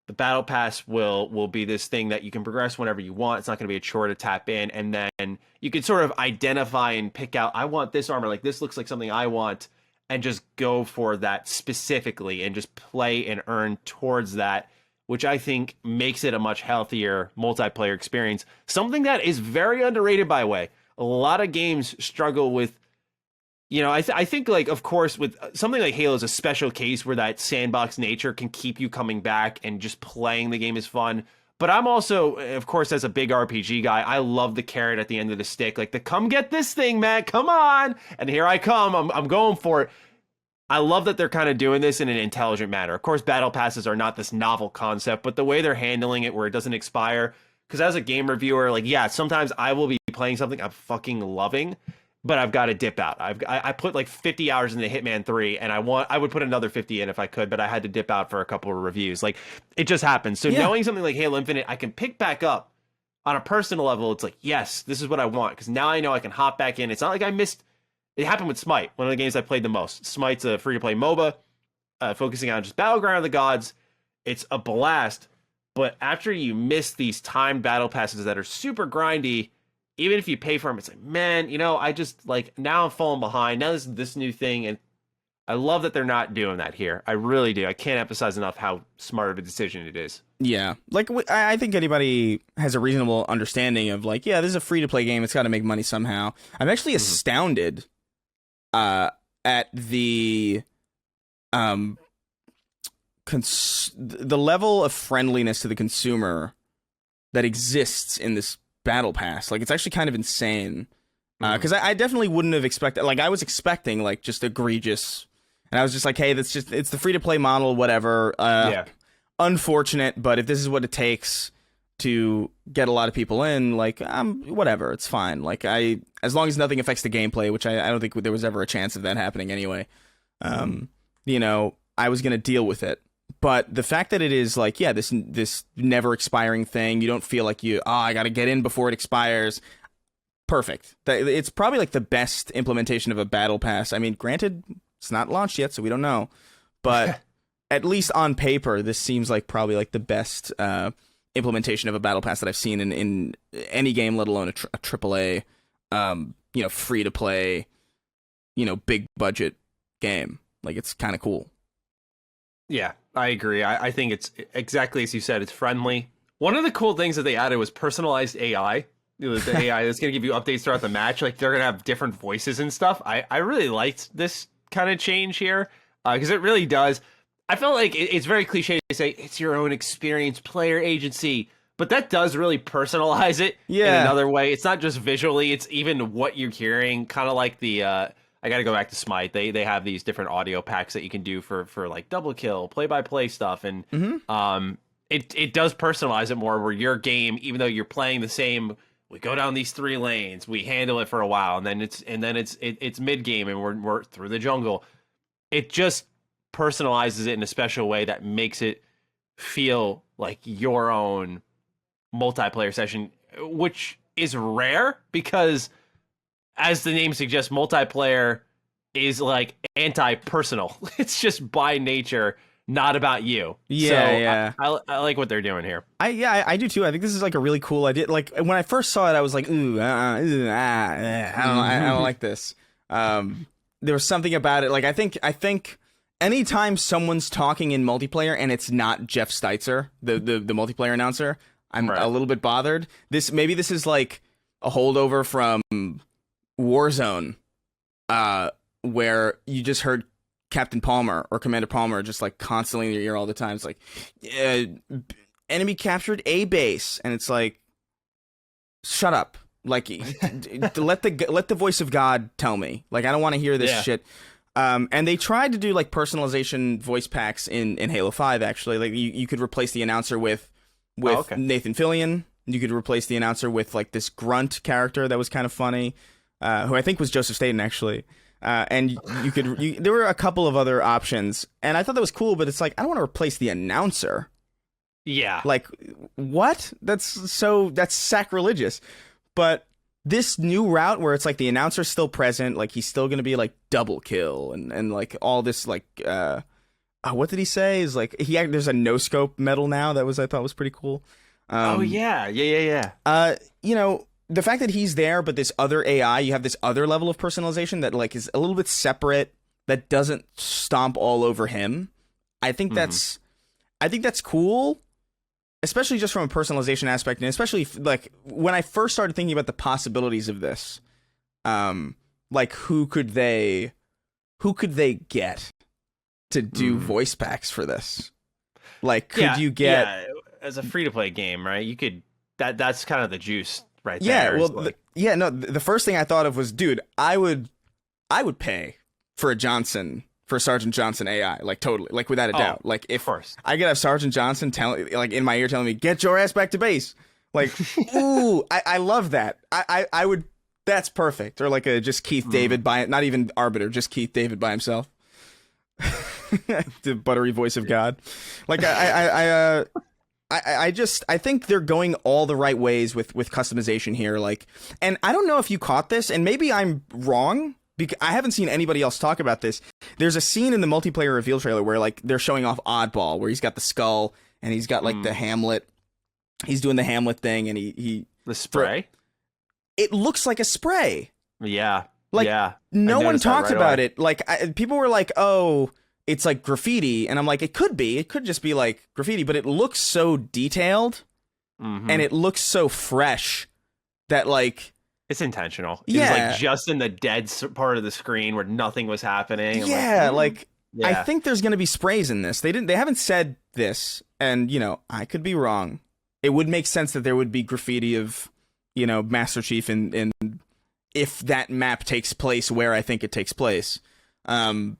the Battle Pass will be this thing that you can progress whenever you want. It's not going to be a chore to tap in. And then you can sort of identify and pick out, I want this armor. Like, this looks like something I want. and just go for that specifically and just play and earn towards that, which I think makes it a much healthier multiplayer experience. Something that is very underrated, by the way. A lot of games struggle with, I think, like, of course, with something like Halo is a special case where that sandbox nature can keep you coming back and just playing the game is fun. But I'm also, of course, as a big RPG guy, I love the carrot at the end of the stick. Like, come get this thing, Matt, come on. And here I come, I'm going for it. I love that they're kind of doing this in an intelligent manner. Of course, battle passes are not this novel concept, but the way they're handling it where it doesn't expire. Because as a game reviewer, like, yeah, sometimes I will be playing something I'm fucking loving, but I've got to dip out. I put like 50 hours into Hitman 3, and I would put another 50 in if I could, but I had to dip out for a couple of reviews. Like, it just happens. So knowing something like Halo Infinite, I can pick back up on a personal level. It's like, yes, this is what I want, because now I know I can hop back in. It's not like I missed. It happened with Smite, one of the games I played the most. Smite's a free-to-play MOBA, focusing on just Battleground of the Gods. It's a blast, but after you miss these timed battle passes that are super grindy, even if you pay for them, it's like, man, I just, like, now I'm falling behind. Now this new thing, and I love that they're not doing that here. I really do. I can't emphasize enough how smart of a decision it is. Yeah. Like, I think anybody has a reasonable understanding of, like, yeah, this is a free-to-play game. It's got to make money somehow. I'm actually astounded at the the level of friendliness to the consumer that exists in this battle pass. Like, it's actually kind of insane, because I definitely wouldn't have expected, like, I was expecting, like, just egregious, and I was just like, hey, it's the free-to-play model, whatever. Unfortunate, but if this is what it takes to get a lot of people in, like, whatever, it's fine. Like, as long as nothing affects the gameplay, which I don't think there was ever a chance of that happening anyway, I was gonna deal with it. But the fact that it is, like, yeah, this never expiring thing, you don't feel like I gotta get in before it expires. Perfect. It's probably, like, the best implementation of a battle pass. I mean, granted, it's not launched yet, so we don't know. But at least on paper, this seems like probably, like, the best implementation of a battle pass that I've seen in any game, let alone a AAA, free to play, big budget game. Like, it's kind of cool. Yeah, I agree. I think it's exactly as you said. It's friendly. One of the cool things that they added was personalized AI. The AI that's going to give you updates throughout the match. Like, they're going to have different voices and stuff. I really liked this kind of change here, because it really does. I felt like it's very cliche to say it's your own experienced player agency, but that does really personalize it in another way. It's not just visually, it's even what you're hearing, kind of like the I got to go back to Smite. They have these different audio packs that you can do for like double kill, play-by-play stuff, and it does personalize it more, where your game, even though you're playing the same, we go down these 3 lanes, we handle it for a while, and then it's mid-game and we're through the jungle. It just personalizes it in a special way that makes it feel like your own multiplayer session, which is rare because, as the name suggests, multiplayer is like anti-personal. It's just by nature not about you. Yeah. I like what they're doing here. I do too. I think this is, like, a really cool idea. Like, when I first saw it, I was like, I don't like this. There was something about it. Like, I think anytime someone's talking in multiplayer and it's not Jeff Steitzer, the multiplayer announcer, I'm a little bit bothered. This is like a holdover from Warzone, where you just heard Captain Palmer or Commander Palmer just, like, constantly in your ear all the time. It's like, enemy captured A base, and it's like, shut up. Like, let the voice of God tell me. Like, I don't want to hear this shit. And they tried to do, like, personalization voice packs in Halo 5, actually. Like, you could replace the announcer with Nathan Fillion. You could replace the announcer with, like, this grunt character that was kind of funny, who I think was Joseph Staten, actually. And there were a couple of other options, and I thought that was cool, but it's like, I don't want to replace the announcer. Yeah. Like, what? That's sacrilegious. But this new route where it's like the announcer's still present, like, he's still going to be like double kill and like all this, like, what did he say? Is like, there's a no scope medal now I thought was pretty cool. Yeah. The fact that he's there, but this other AI, you have this other level of personalization that, like, is a little bit separate that doesn't stomp all over him. I think that's cool, especially just from a personalization aspect, and especially like when I first started thinking about the possibilities of this, like who could they get to do voice packs for this? Like, could you get as a free to play game, right? You could that's kind of the juice right there. Yeah, well, the first thing I thought of was, dude, I would pay for Sergeant Johnson AI, like totally, like without a doubt. Like if I could have Sergeant Johnson like in my ear telling me, get your ass back to base. Like, ooh, I love that. I would, that's perfect. Or like just Keith David not even Arbiter, just Keith David by himself. The buttery voice of God. Like I think they're going all the right ways with customization here. Like, and I don't know if you caught this, and maybe I'm wrong, because I haven't seen anybody else talk about this. There's a scene in the multiplayer reveal trailer where like they're showing off Oddball, where he's got the skull and he's got like the Hamlet. He's doing the Hamlet thing, and he the spray. It looks like a spray. Yeah. Like, no one talked about it. Like, people were like, oh, it's like graffiti. And I'm like, it could be. It could just be like graffiti, but it looks so detailed and it looks so fresh that like... It's intentional. Yeah. It was like just in the dead part of the screen where nothing was happening. Yeah, I think there's going to be sprays in this. They haven't said this, and, you know, I could be wrong. It would make sense that there would be graffiti of, you know, Master Chief in if that map takes place where I think it takes place. But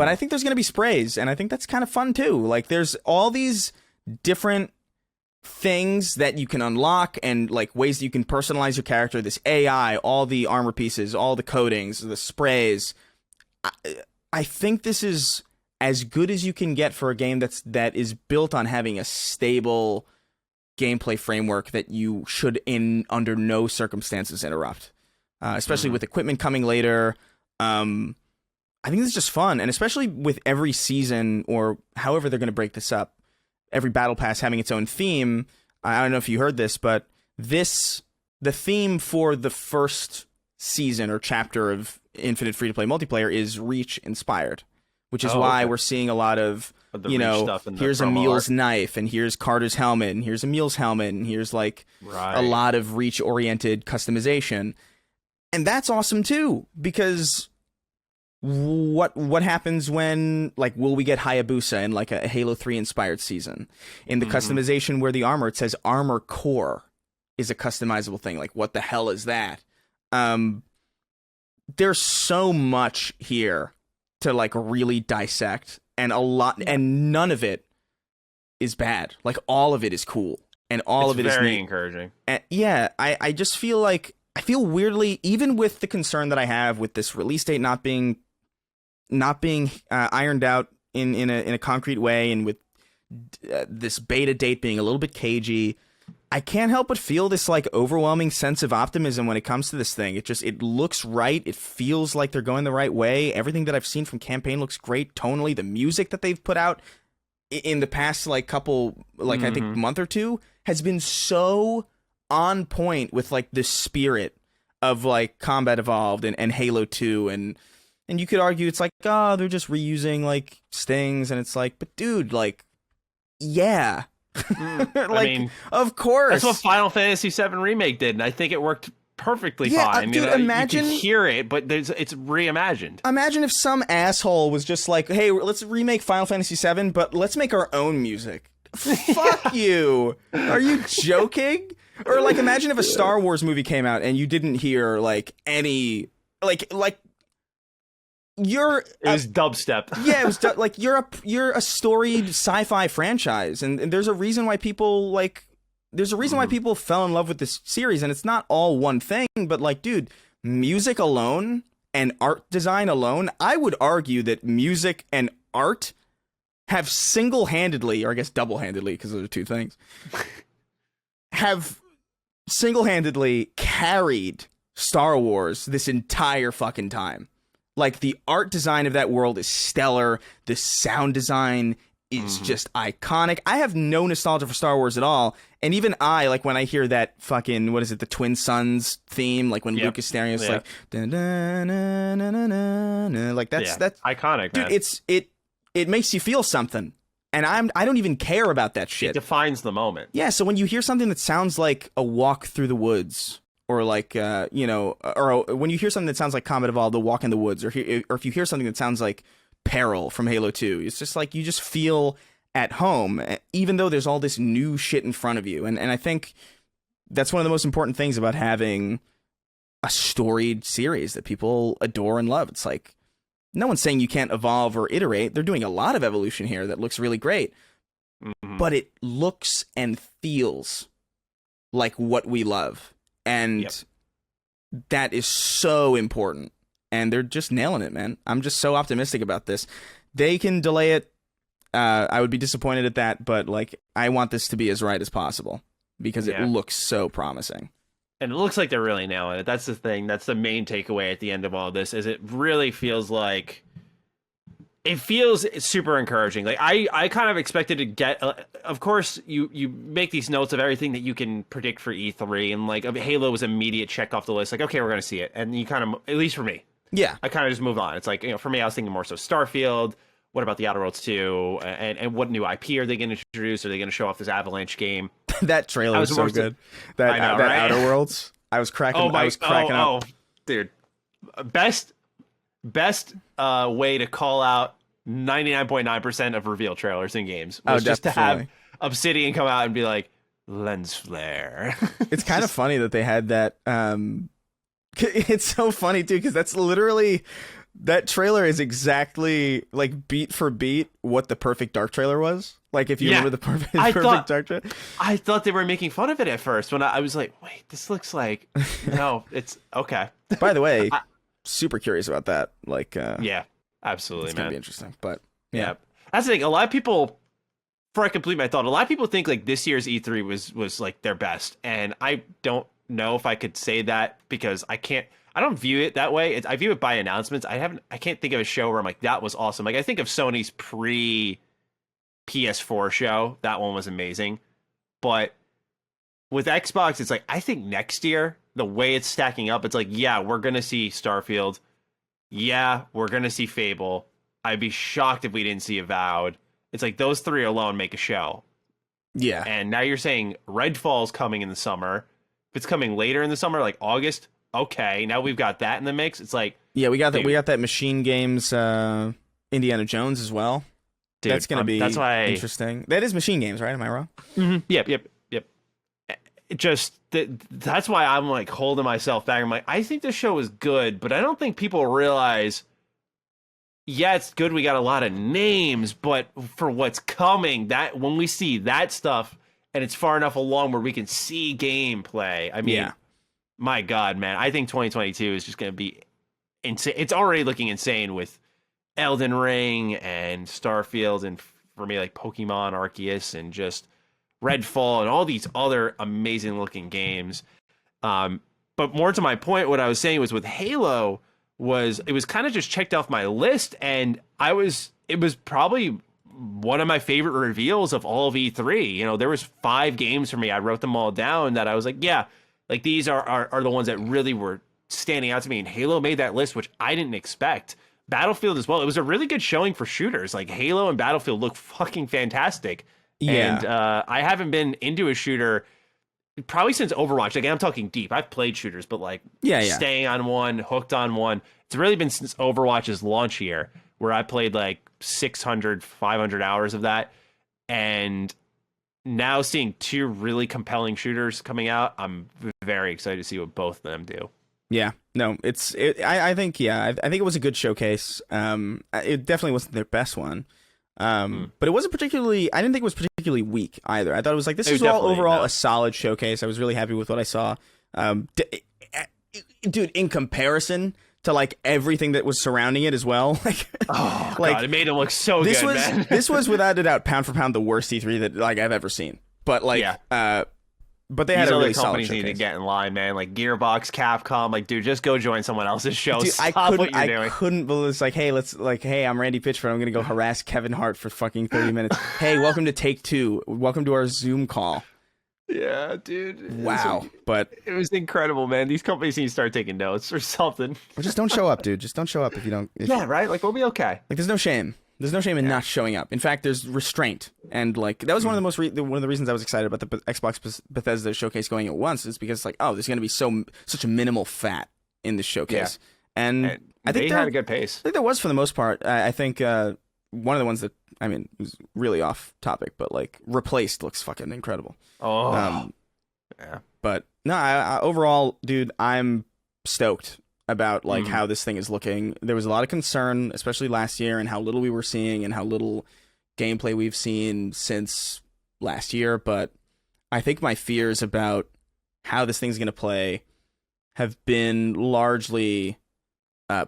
I think there's going to be sprays, and I think that's kind of fun too. Like, there's all these different things that you can unlock and like ways that you can personalize your character, this AI, all the armor pieces, all the coatings, the sprays. I think this is as good as you can get for a game that is built on having a stable gameplay framework that you should under no circumstances interrupt, especially with equipment coming later. I think this is just fun, and especially with every season, or however they're going to break this up, every battle pass having its own theme. I don't know if you heard this, but the theme for the first season or chapter of Infinite Free-to-Play Multiplayer is Reach inspired, which is why we're seeing a lot of you know, here's Emil's knife, and here's Carter's helmet, and here's Emil's helmet, and here's like a lot of Reach-oriented customization. And that's awesome too, because what happens when, like, will we get Hayabusa in like a Halo 3 inspired season? In the customization where the armor, it says armor core is a customizable thing. Like, what the hell is that? There's so much here to like really dissect, and a lot, and none of it is bad. Like, all of it is cool, and all of it is very encouraging. And yeah, I just feel like, I feel weirdly, even with the concern that I have with this release date not being ironed out in a concrete way, and with this beta date being a little bit cagey, I can't help but feel this like overwhelming sense of optimism when it comes to this thing. It looks right. It feels like they're going the right way. Everything that I've seen from campaign looks great tonally. The music that they've put out in the past like couple, like I think month or two, has been so on point with like the spirit of like Combat Evolved and Halo 2, and you could argue it's like, oh, they're just reusing like stings, and it's like, but dude, like, yeah. Like, I mean, of course. That's what Final Fantasy VII Remake did, and I think it worked perfectly fine. Dude, imagine, you can hear it, but it's reimagined. Imagine if some asshole was just like, hey, let's remake Final Fantasy VII, but let's make our own music. Fuck you. Are you joking? Or like, imagine if a Star Wars movie came out and you didn't hear like any like it was dubstep. Yeah, it was like you're a storied sci-fi franchise, and there's a reason why people why people fell in love with this series, and it's not all one thing, but like, dude, music alone and art design alone, I would argue that music and art have single-handedly, or I guess double-handedly, because those are two things, have single-handedly carried Star Wars this entire fucking time. Like, the art design of that world is stellar. The sound design is just iconic. I have no nostalgia for Star Wars at all. And even like when I hear that fucking, what is it, the Twin Sons theme, like when Luke is staring, it's like, dun, dun, dun, dun, dun, dun, dun. Like that's iconic, dude, man. It makes you feel something. And I don't even care about that shit. It defines the moment. Yeah, so when you hear something that sounds like a walk through the woods, or like, when you hear something that sounds like Combat Evolved, the Walk in the Woods, or if you hear something that sounds like Peril from Halo 2, it's just like you just feel at home, even though there's all this new shit in front of you. And I think that's one of the most important things about having a storied series that people adore and love. It's like, no one's saying you can't evolve or iterate. They're doing a lot of evolution here that looks really great. But it looks and feels like what we love. And that is so important. And they're just nailing it, man. I'm just so optimistic about this. They can delay it. I would be disappointed at that, but like, I want this to be as right as possible because it looks so promising. And it looks like they're really nailing it. That's the thing. That's the main takeaway at the end of all this, is it really feels like, it feels super encouraging. Like I kind of expected to get, of course you make these notes of everything that you can predict for E3, and like Halo was immediate check off the list. Like, okay, we're going to see it. And you kind of, at least for me, I kind of just moved on. It's like, for me, I was thinking more so Starfield. What about the Outer Worlds 2? And what new IP are they going to introduce? Are they going to show off this Avalanche game? That trailer was so good. That Outer Worlds. I was cracking. Up. Dude. Best way to call out 99.9% of reveal trailers in games was just to have Obsidian come out and be like, lens flare. It's kind of funny that they had that. It's so funny too, because that's literally, that trailer is exactly like beat for beat what the Perfect Dark trailer was. Like, if you remember the Perfect Dark trailer. I thought they were making fun of it at first when I was like, wait, this looks like, no, it's okay. By the way, super curious about that. Like, yeah, absolutely, it's man. Gonna be interesting, but yeah. That's the thing. A lot of people, before I complete my thought, a lot of people think like this year's E3 was like their best, and I don't know if I could say that because I don't view it that way. I view it by announcements. I can't think of a show where I'm like, that was awesome. Like, I think of Sony's pre-PS4 show. That one was amazing. But with Xbox, it's like, I think next year, the way it's stacking up, it's like, yeah, we're going to see Starfield. Yeah, we're going to see Fable. I'd be shocked if we didn't see Avowed. It's like those three alone make a show. Yeah. And now you're saying Redfall's coming in the summer. If it's coming later in the summer, like August, okay, now we've got that in the mix. It's like, yeah, we got that. We got that Machine Games, Indiana Jones as well. Dude, that's gonna be interesting. That is Machine Games, right? Am I wrong? Mm-hmm. Yep. That's why I'm like holding myself back. I'm like, I think this show is good, but I don't think people realize. Yeah, it's good. We got a lot of names, but for what's coming, that when we see that stuff and it's far enough along where we can see gameplay, I mean, my God, man, I think 2022 is just going to be insane. It's already looking insane with Elden Ring and Starfield, and for me, like Pokemon Arceus and just Redfall and all these other amazing looking games. But more to my point, what I was saying was with Halo, it was kind of just checked off my list, and it was probably one of my favorite reveals of all of E3. You know, there was 5 games for me. I wrote them all down that I was like, yeah, like these are the ones that really were standing out to me. And Halo made that list, which I didn't expect. Battlefield as well. It was a really good showing for shooters. Like Halo and Battlefield look fucking fantastic. Yeah. And I haven't been into a shooter probably since Overwatch. Like, I'm talking deep. I've played shooters, but like staying on one, hooked on one. It's really been since Overwatch's launch year, where I played like 600, 500 hours of that. And now seeing 2 really compelling shooters coming out, I'm very excited to see what both of them do. Yeah, no, I think it was a good showcase. It definitely wasn't their best one. But it wasn't particularly, I didn't think it was particularly weak either. I thought it was like, this is all overall a solid showcase. I was really happy with what I saw. Dude, in comparison to like everything that was surrounding it as well. Like, God, it made it look so good, man. This was without a doubt, pound for pound, the worst E3 that like I've ever seen. But like, But they had These a other really solid companies need to showcase. get in line, man. Like Gearbox, Capcom. Like, dude, just go join someone else's show. Dude, Stop what you're doing. I couldn't believe it's like, hey, I'm Randy Pitchford. I'm gonna go harass Kevin Hart for fucking 30 minutes. Hey, welcome to Take Two. Welcome to our Zoom call. Yeah, dude. Wow. But It was incredible, man. These companies need to start taking notes or something. or just don't show up, dude. Just don't show up if you don't. Yeah, right? Like, we'll be okay. Like, there's no shame. There's no shame in not showing up. In fact, there's restraint, and like that was one of the most one of the reasons I was excited about the Xbox Bethesda showcase going at once is because it's like, oh, there's going to be such a minimal fat in the showcase, and I think they had a good pace. I think there was for the most part. I think one of the ones that was really off topic, but like Replaced looks fucking incredible. Oh, yeah. But no, I overall, dude, I'm stoked about like how this thing is looking. There was a lot of concern, especially last year, and how little we were seeing and how little gameplay we've seen since last year. But I think my fears about how this thing's going to play have been largely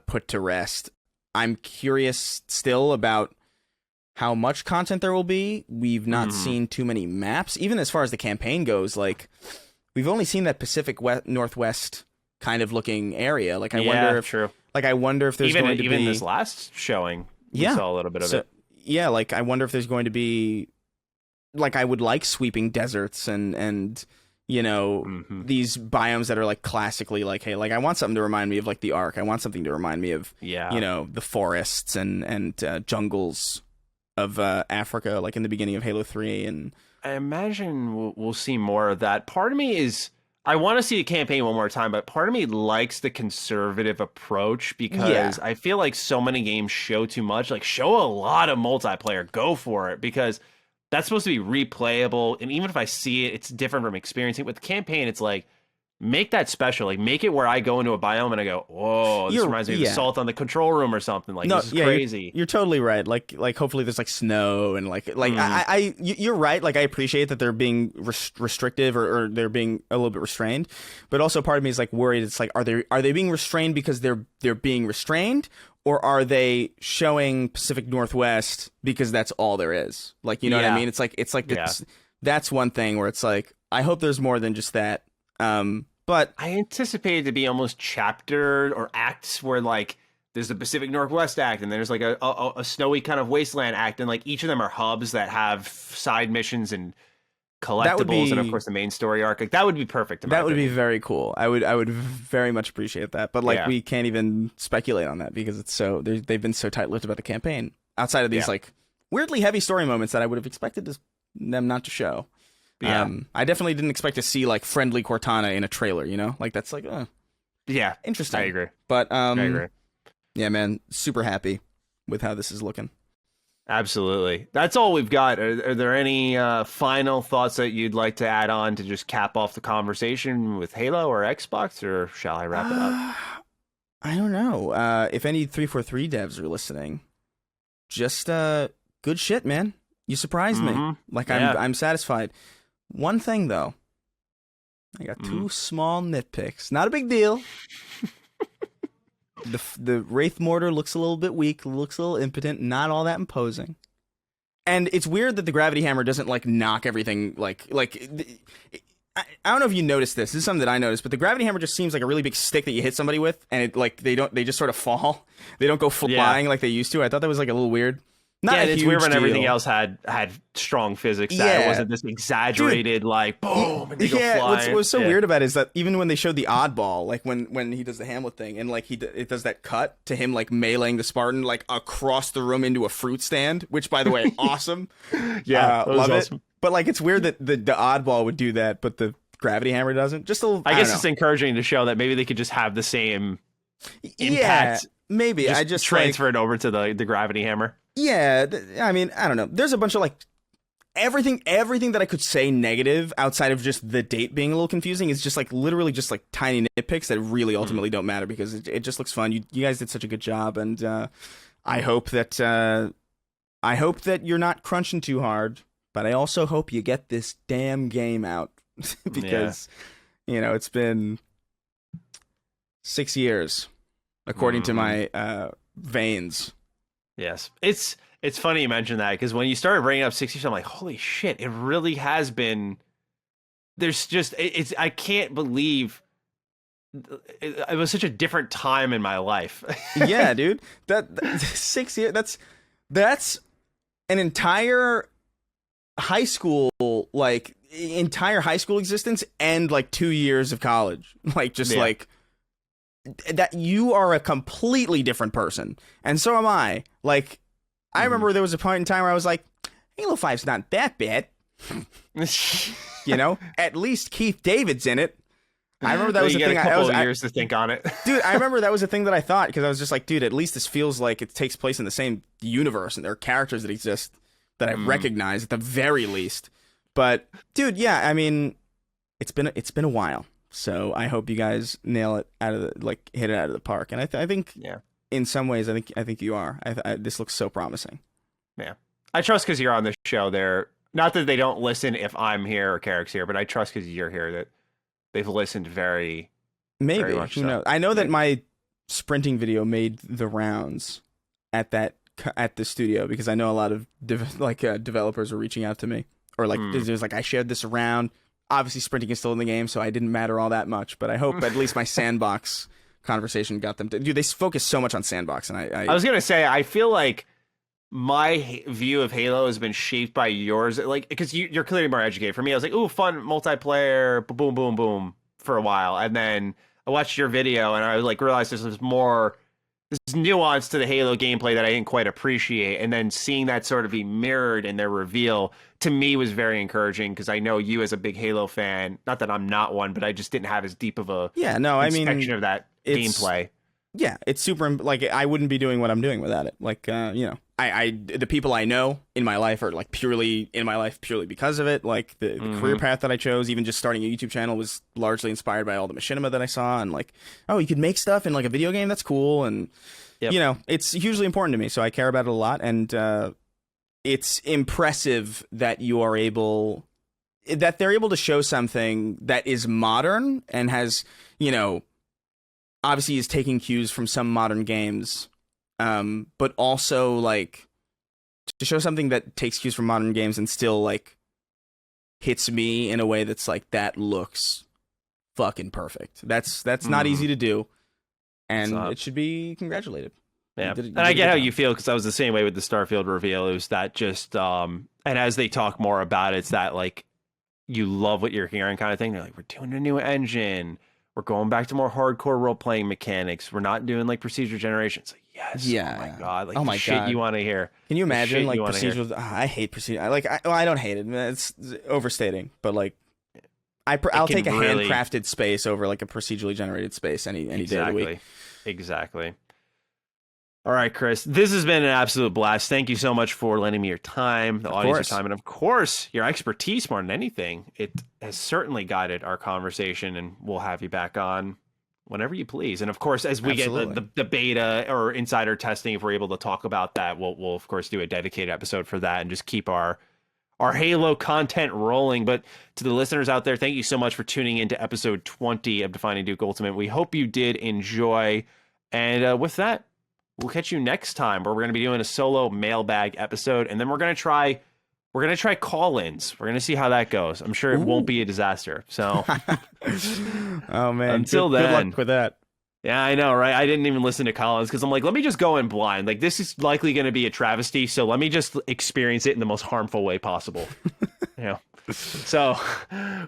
put to rest. I'm curious still about how much content there will be. We've not seen too many maps, even as far as the campaign goes. Like, we've only seen that Pacific Northwest kind of looking area. Like, I wonder if true. Like, I wonder if there's going to be even this last showing. We saw a little bit of it. Yeah, like I wonder if there's going to be, like, I would like sweeping deserts and you know these biomes that are like classically like, hey, like I want something to remind me of like the Ark. I want something to remind me of you know the forests and jungles of Africa, like in the beginning of Halo 3. And I imagine we'll see more of that. Part of me is, I want to see the campaign one more time, but part of me likes the conservative approach because I feel like so many games show too much. Like, show a lot of multiplayer, go for it, because that's supposed to be replayable. And even if I see it, it's different from experiencing it. With the campaign, it's like, make that special. Like, make it where I go into a biome and I go, whoa, this reminds me of Assault on the Control Room or something. Like, this is crazy. You're totally right. Like hopefully there's like snow and like you're right. Like, I appreciate that they're being restrictive or they're being a little bit restrained, but also part of me is like worried. It's like, are they being restrained because they're being restrained, or are they showing Pacific Northwest because that's all there is? Like, you know what I mean? It's like that's one thing where it's like, I hope there's more than just that. But I anticipate it to be almost chapter or acts where like there's the Pacific Northwest act and there's like a snowy kind of wasteland act, and like each of them are hubs that have side missions and collectibles and of course the main story arc. Like, that would be perfect. That would be very cool. I would very much appreciate that. But like we can't even speculate on that because it's so they've been so tight-lipped about the campaign outside of these like weirdly heavy story moments that I would have expected them not to show. Yeah. I definitely didn't expect to see like friendly Cortana in a trailer, you know? Like, that's like, interesting. I agree. But I agree. Yeah, man, super happy with how this is looking. Absolutely. That's all we've got. Are there any final thoughts that you'd like to add on to just cap off the conversation with Halo or Xbox, or shall I wrap it up? I don't know. If any 343 devs are listening, just good shit, man. You surprised me. Like, I'm satisfied. One thing, though. I got two small nitpicks. Not a big deal. The Wraith Mortar looks a little bit weak, looks a little impotent, not all that imposing. And it's weird that the Gravity Hammer doesn't, like, knock everything, I don't know if you noticed this. This is something that I noticed, but the Gravity Hammer just seems like a really big stick that you hit somebody with, and it, like, they just sort of fall. They don't go flying like they used to. I thought that was, like, a little weird. It's weird when everything else had strong physics. That it wasn't this exaggerated, like, boom, and they go flying. What's so weird about it is that even when they showed the oddball, like when he does the Hamlet thing, and like it does that cut to him like meleeing the Spartan like across the room into a fruit stand, which, by the way, awesome. Love awesome. It. But like, it's weird that the oddball would do that, but the Gravity Hammer doesn't. Just a little. I guess it's encouraging to show that maybe they could just have the same impact. Maybe I just transfer it over to the Gravity Hammer. Yeah, I mean, I don't know. There's a bunch of like everything that I could say negative outside of just the date being a little confusing is just like literally just like tiny nitpicks that really ultimately don't matter because it just looks fun. You guys did such a good job, and I hope that you're not crunching too hard, but I also hope you get this damn game out because you know it's been 6 years according to my veins. Yes. It's funny you mentioned that because when you started bringing up 60, I'm like, holy shit, it really has been there's just it's I can't believe it was such a different time in my life. Yeah, dude. That 6 years. That's an entire high school, like entire high school existence, and like 2 years of college. Like just like that. You are a completely different person, and so am I. Like I remember there was a point in time where I was like, Halo 5's not that bad. You know, at least Keith David's in it. I remember that was the thing. A couple of years to think on it, dude. I remember that was the thing that I thought, because I was just like, dude, at least this feels like it takes place in the same universe, and there are characters that exist that I recognize at the very least. But, dude, yeah, I mean, it's been a while, so I hope you guys nail it hit it out of the park. And I think, in some ways, I think you are. This looks so promising. Yeah, I trust because you're on the show. There, not that they don't listen if I'm here or Carrick's here, but I trust because you're here that they've listened very much. Who knows? I know that my sprinting video made the rounds at the studio, because I know a lot of developers were reaching out to me, or like there's like, I shared this around. Obviously, sprinting is still in the game, so I didn't matter all that much. But I hope at least my Sandbox conversation got them to. Dude, they focus so much on Sandbox, and I was gonna say, I feel like my view of Halo has been shaped by yours, like, because you're clearly more educated. For me, I was like, ooh, fun multiplayer, boom, boom, boom, for a while, and then I watched your video, and I like realized there's more this nuance to the Halo gameplay that I didn't quite appreciate, and then seeing that sort of be mirrored in their reveal to me was very encouraging, because I know you as a big Halo fan. Not that I'm not one, but I just didn't have as deep of a inspection of that gameplay. Yeah, it's super. Like, I wouldn't be doing what I'm doing without it. Like, you know, the people I know in my life are like purely in my life purely because of it. Like the career path that I chose, even just starting a YouTube channel, was largely inspired by all the machinima that I saw, and like, oh, you could make stuff in like a video game. That's cool, and you know, it's hugely important to me. So I care about it a lot, and it's impressive that they're able to show something that is modern and has, you know, obviously is taking cues from some modern games, but also like to show something that takes cues from modern games and still like hits me in a way that's like, that looks fucking perfect. That's not easy to do, and it should be congratulated. Yeah, and I get how you feel, because I was the same way with the Starfield reveal. It was that just, and as they talk more about it, it's that like, you love what you're hearing kind of thing. They're like, we're doing a new engine. We're going back to more hardcore role-playing mechanics. We're not doing like procedure generation. It's like, yes. Yeah. Oh my god. Like, the shit you want to hear. Can you imagine like procedural? I hate procedure. I don't hate it. It's overstating, but like, I'll take a handcrafted space over like a procedurally generated space any day of the week. Exactly. All right, Chris, this has been an absolute blast. Thank you so much for lending me your time, the audience your time, and of course, your expertise more than anything. It has certainly guided our conversation, and we'll have you back on whenever you please. And of course, as we get the beta or insider testing, if we're able to talk about that, we'll of course do a dedicated episode for that and just keep our Halo content rolling. But to the listeners out there, thank you so much for tuning into episode 20 of Defining Duke Ultimate. We hope you did enjoy. And with that, we'll catch you next time, where we're going to be doing a solo mailbag episode, and then we're going to try call-ins. We're going to see how that goes. I'm sure it won't be a disaster. So, oh man, until then, good luck with that. Yeah, I know, right? I didn't even listen to call-ins because I'm like, let me just go in blind. Like, this is likely going to be a travesty, so let me just experience it in the most harmful way possible. Yeah. So,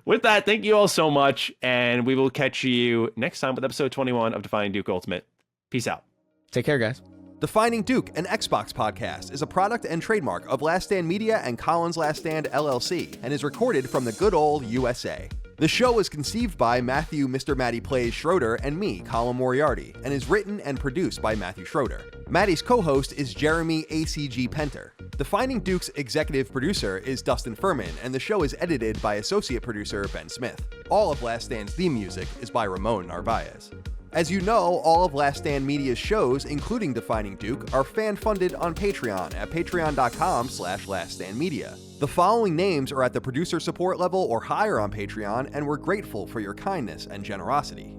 with that, thank you all so much, and we will catch you next time with episode 21 of Defining Duke Ultimate. Peace out. Take care, guys. Defining Duke, an Xbox podcast, is a product and trademark of Last Stand Media and Collins Last Stand LLC, and is recorded from the good old USA. The show was conceived by Matthew Mr. Matty Plays Schroeder and me, Colin Moriarty, and is written and produced by Matthew Schroeder. Matty's co-host is Jeremy ACG Penter. Defining Duke's executive producer is Dustin Furman, and the show is edited by associate producer Ben Smith. All of Last Stand's theme music is by Ramon Narvaez. As you know, all of Last Stand Media's shows, including Defining Duke, are fan-funded on Patreon at patreon.com/laststandmedia. The following names are at the producer support level or higher on Patreon, and we're grateful for your kindness and generosity.